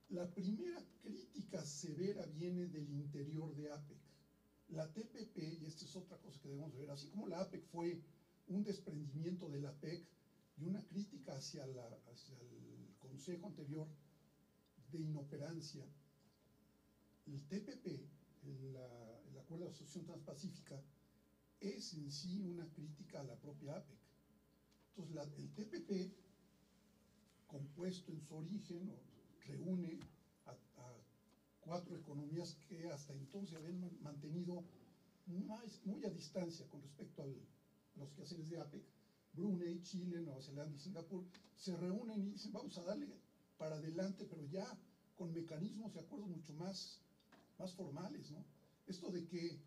La primera crítica severa viene del interior de APEC. La TPP, y esta es otra cosa que debemos ver, así como la APEC fue un desprendimiento de la PEC y una crítica hacia el Consejo anterior de inoperancia, el TPP, el Acuerdo de Asociación Transpacífica, es en sí una crítica a la propia APEC. Entonces, el TPP, compuesto en su origen, reúne a 4 economías que hasta entonces habían mantenido muy a distancia con respecto a los quehaceres de APEC. Brunei, Chile, Nueva Zelanda y Singapur se reúnen y dicen, vamos a darle para adelante, pero ya con mecanismos y acuerdos mucho más formales, ¿no? Esto de que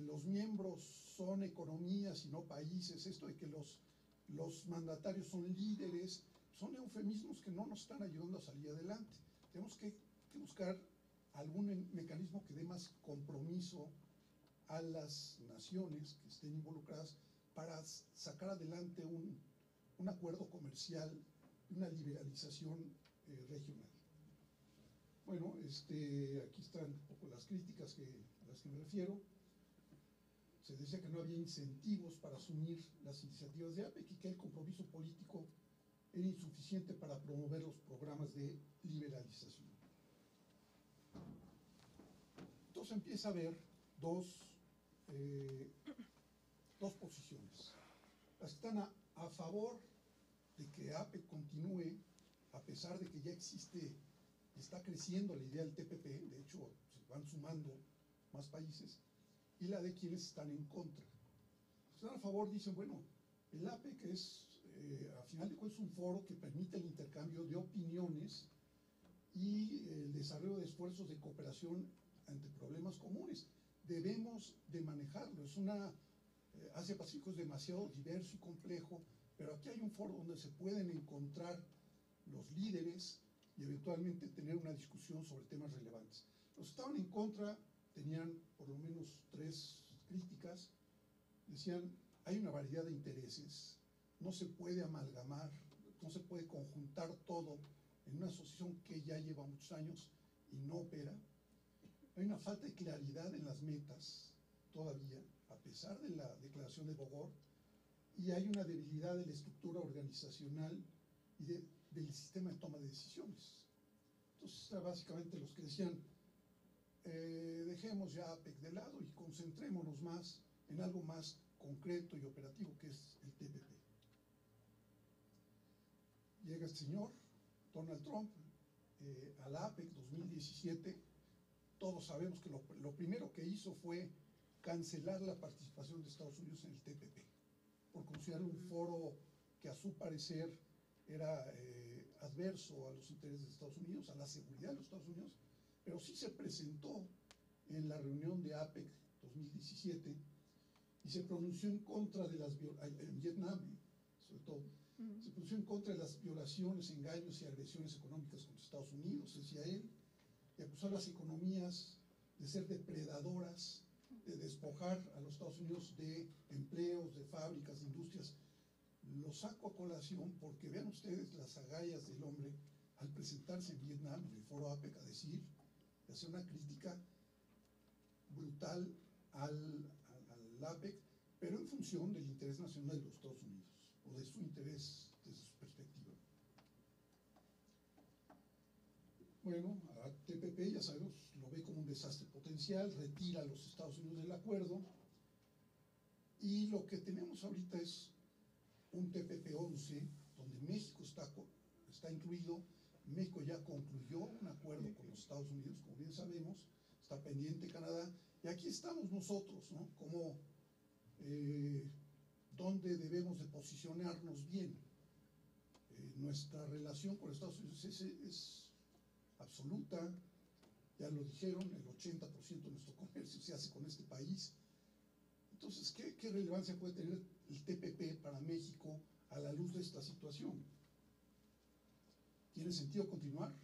los miembros son economías y no países, esto de que los mandatarios son líderes, son eufemismos que no nos están ayudando a salir adelante. Tenemos que buscar algún mecanismo que dé más compromiso a las naciones que estén involucradas para sacar adelante un acuerdo comercial, una liberalización regional. Bueno, aquí están un poco las críticas a las que me refiero. Se decía que no había incentivos para asumir las iniciativas de APEC y que el compromiso político era insuficiente para promover los programas de liberalización. Entonces empieza a haber dos posiciones. Las que están a favor de que APEC continúe, a pesar de que ya está creciendo la idea del TPP, de hecho se van sumando más países, y la de quienes están en contra. Los que están a favor dicen, bueno, el APEC es, a final de cuentas, un foro que permite el intercambio de opiniones y el desarrollo de esfuerzos de cooperación ante problemas comunes. Debemos de manejarlo. Asia-Pacífico es demasiado diverso y complejo, pero aquí hay un foro donde se pueden encontrar los líderes y eventualmente tener una discusión sobre temas relevantes. Los que estaban en contra tenían por lo menos 3 críticas. Decían, hay una variedad de intereses, no se puede amalgamar, no se puede conjuntar todo en una asociación que ya lleva muchos años y no opera. Hay una falta de claridad en las metas todavía, a pesar de la declaración de Bogor, y hay una debilidad de la estructura organizacional y del sistema de toma de decisiones. Entonces, básicamente los que decían, dejemos ya APEC de lado y concentrémonos más en algo más concreto y operativo, que es el TPP. Llega este señor, Donald Trump, a la APEC 2017. Todos sabemos que lo primero que hizo fue cancelar la participación de Estados Unidos en el TPP, por considerar un foro que a su parecer era adverso a los intereses de Estados Unidos, a la seguridad de los Estados Unidos, pero sí se presentó en la reunión de APEC 2017 y se pronunció en contra de en Vietnam, sobre todo, se pronunció en contra de las violaciones, engaños y agresiones económicas contra Estados Unidos, decía él, y acusó a las economías de ser depredadoras, de despojar a los Estados Unidos de empleos, de fábricas, de industrias. Lo saco a colación porque vean ustedes las agallas del hombre al presentarse en Vietnam, en el foro APEC, a decir, a hacer una crítica brutal al APEC, pero en función del interés nacional de los Estados Unidos, o de su interés, desde su perspectiva. Bueno, a TPP, ya sabemos, lo ve como un desastre potencial, retira a los Estados Unidos del acuerdo, y lo que tenemos ahorita es un TPP-11, donde México está incluido. México ya concluyó un acuerdo con los Estados Unidos, como bien sabemos, está pendiente Canadá, y aquí estamos nosotros, ¿no? Como dónde debemos de posicionarnos bien. Nuestra relación con Estados Unidos es absoluta, ya lo dijeron, el 80% de nuestro comercio se hace con este país. Entonces, ¿qué relevancia puede tener el TPP para México a la luz de esta situación? ¿Tiene sentido continuar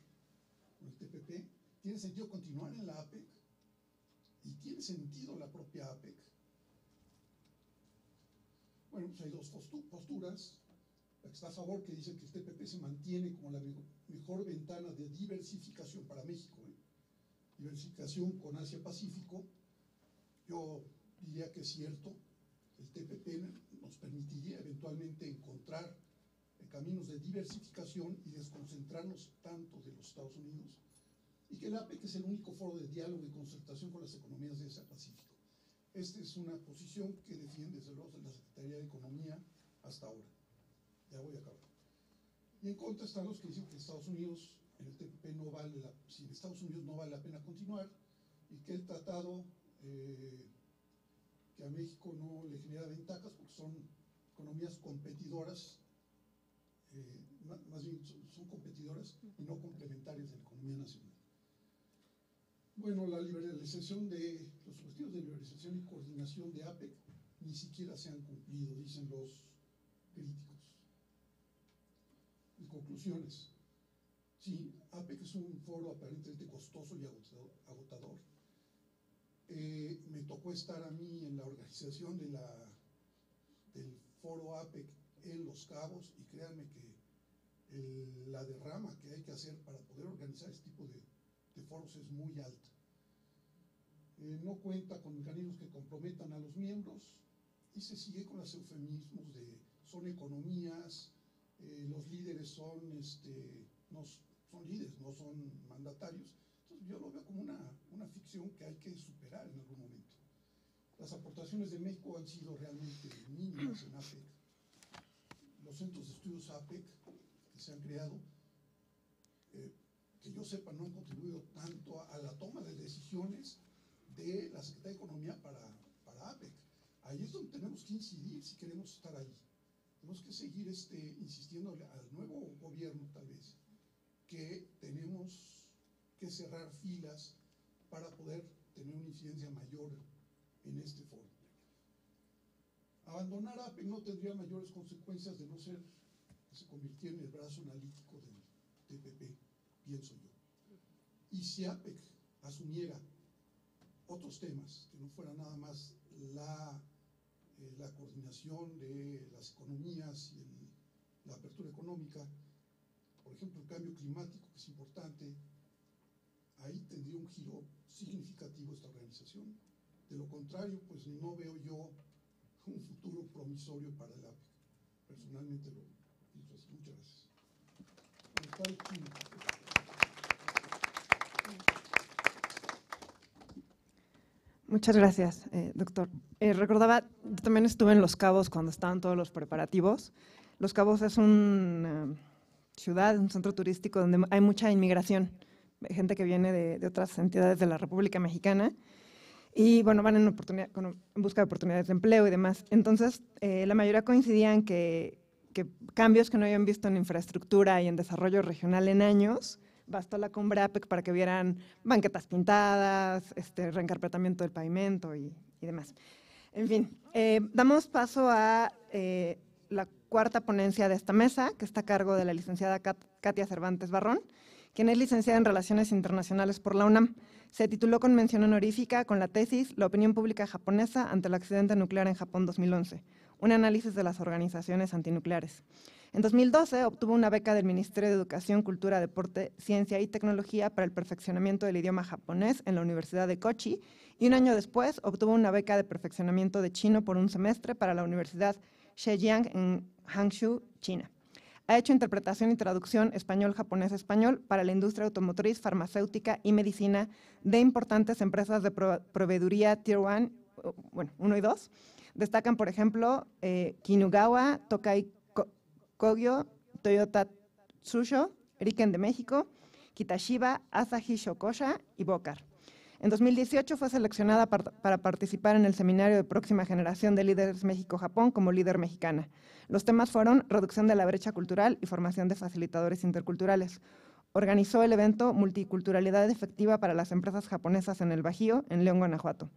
con el TPP? ¿Tiene sentido continuar en la APEC? ¿Y tiene sentido la propia APEC? Bueno, pues hay dos posturas. La que está a favor, que dice que el TPP se mantiene como la mejor ventana de diversificación para México, diversificación con Asia-Pacífico. Yo diría que es cierto, el TPP nos permitiría eventualmente encontrar caminos de diversificación y desconcentrarnos tanto de los Estados Unidos, y que el APEC es el único foro de diálogo y concertación con las economías de Asia-Pacífico. Esta es una posición que defiende desde luego la Secretaría de Economía hasta ahora. Ya voy a acabar. Y en contra están los que dicen que Estados Unidos, en el TPP sin Estados Unidos no vale la pena continuar, y que el tratado que a México no le genera ventajas porque son economías competidoras, más bien son competidoras y no complementarias de la economía nacional. Bueno, la liberalización los objetivos de liberalización y coordinación de APEC ni siquiera se han cumplido, dicen los críticos. En conclusiones, sí, APEC es un foro aparentemente costoso y agotador. Me tocó estar a mí en la organización del foro APEC en Los Cabos, y créanme que la derrama que hay que hacer para poder organizar este tipo de foros es muy alta. No cuenta con mecanismos que comprometan a los miembros, y se sigue con los eufemismos de son economías, los líderes son líderes, no son mandatarios. Entonces yo lo veo como una ficción que hay que superar en algún momento. Las aportaciones de México han sido realmente mínimas en APEC. Los centros de estudios APEC que se han creado, que yo sepa, no han contribuido tanto a la toma de decisiones de la Secretaría de Economía para APEC. Ahí es donde tenemos que incidir si queremos estar ahí. Tenemos que seguir insistiendo al nuevo gobierno, tal vez, que tenemos que cerrar filas para poder tener una incidencia mayor en este foro. Abandonar APEC no tendría mayores consecuencias de no ser que se convirtiera en el brazo analítico del TPP, pienso yo. Y si APEC asumiera otros temas, que no fuera nada más la coordinación de las economías y la apertura económica, por ejemplo, el cambio climático, que es importante, ahí tendría un giro significativo esta organización. De lo contrario, pues no veo yo un futuro promisorio para el APEC. Personalmente lo pienso así. Muchas gracias. Muchas gracias, doctor. Recordaba, yo también estuve en Los Cabos cuando estaban todos los preparativos. Los Cabos es una ciudad, un centro turístico donde hay mucha inmigración, gente que viene de otras entidades de la República Mexicana, y bueno, van en busca de oportunidades de empleo y demás. Entonces, la mayoría coincidían que cambios que no habían visto en infraestructura y en desarrollo regional en años. Bastó la cumbre APEC para que vieran banquetas pintadas, reencarpetamiento del pavimento y demás. En fin, damos paso a la cuarta ponencia de esta mesa, que está a cargo de la licenciada Katia Cervantes Barrón, quien es licenciada en Relaciones Internacionales por la UNAM. Se tituló con mención honorífica con la tesis La opinión pública japonesa ante el accidente nuclear en Japón 2011, un análisis de las organizaciones antinucleares. En 2012 obtuvo una beca del Ministerio de Educación, Cultura, Deporte, Ciencia y Tecnología para el perfeccionamiento del idioma japonés en la Universidad de Kochi, y un año después obtuvo una beca de perfeccionamiento de chino por un semestre para la Universidad Zhejiang en Hangzhou, China. Ha hecho interpretación y traducción español-japonés-español para la industria automotriz, farmacéutica y medicina de importantes empresas de proveeduría Tier 1, 1 y 2. Destacan, por ejemplo, Kinugawa, Tokai Kogyo, Toyota Tsusho, Riken de México, Kitashiba, Asahi Shokosha y Bocar. En 2018 fue seleccionada para participar en el seminario de próxima generación de líderes México-Japón como líder mexicana. Los temas fueron reducción de la brecha cultural y formación de facilitadores interculturales. Organizó el evento Multiculturalidad efectiva para las empresas japonesas en el Bajío, en León, Guanajuato.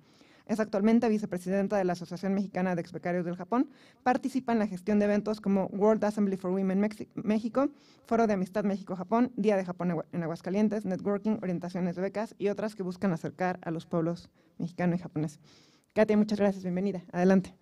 Es actualmente vicepresidenta de la Asociación Mexicana de Expecarios del Japón. Participa en la gestión de eventos como World Assembly for Women México, Foro de Amistad México-Japón, Día de Japón en Aguascalientes, Networking, Orientaciones de Becas y otras que buscan acercar a los pueblos mexicano y japonés. Katia, muchas gracias, bienvenida. Adelante.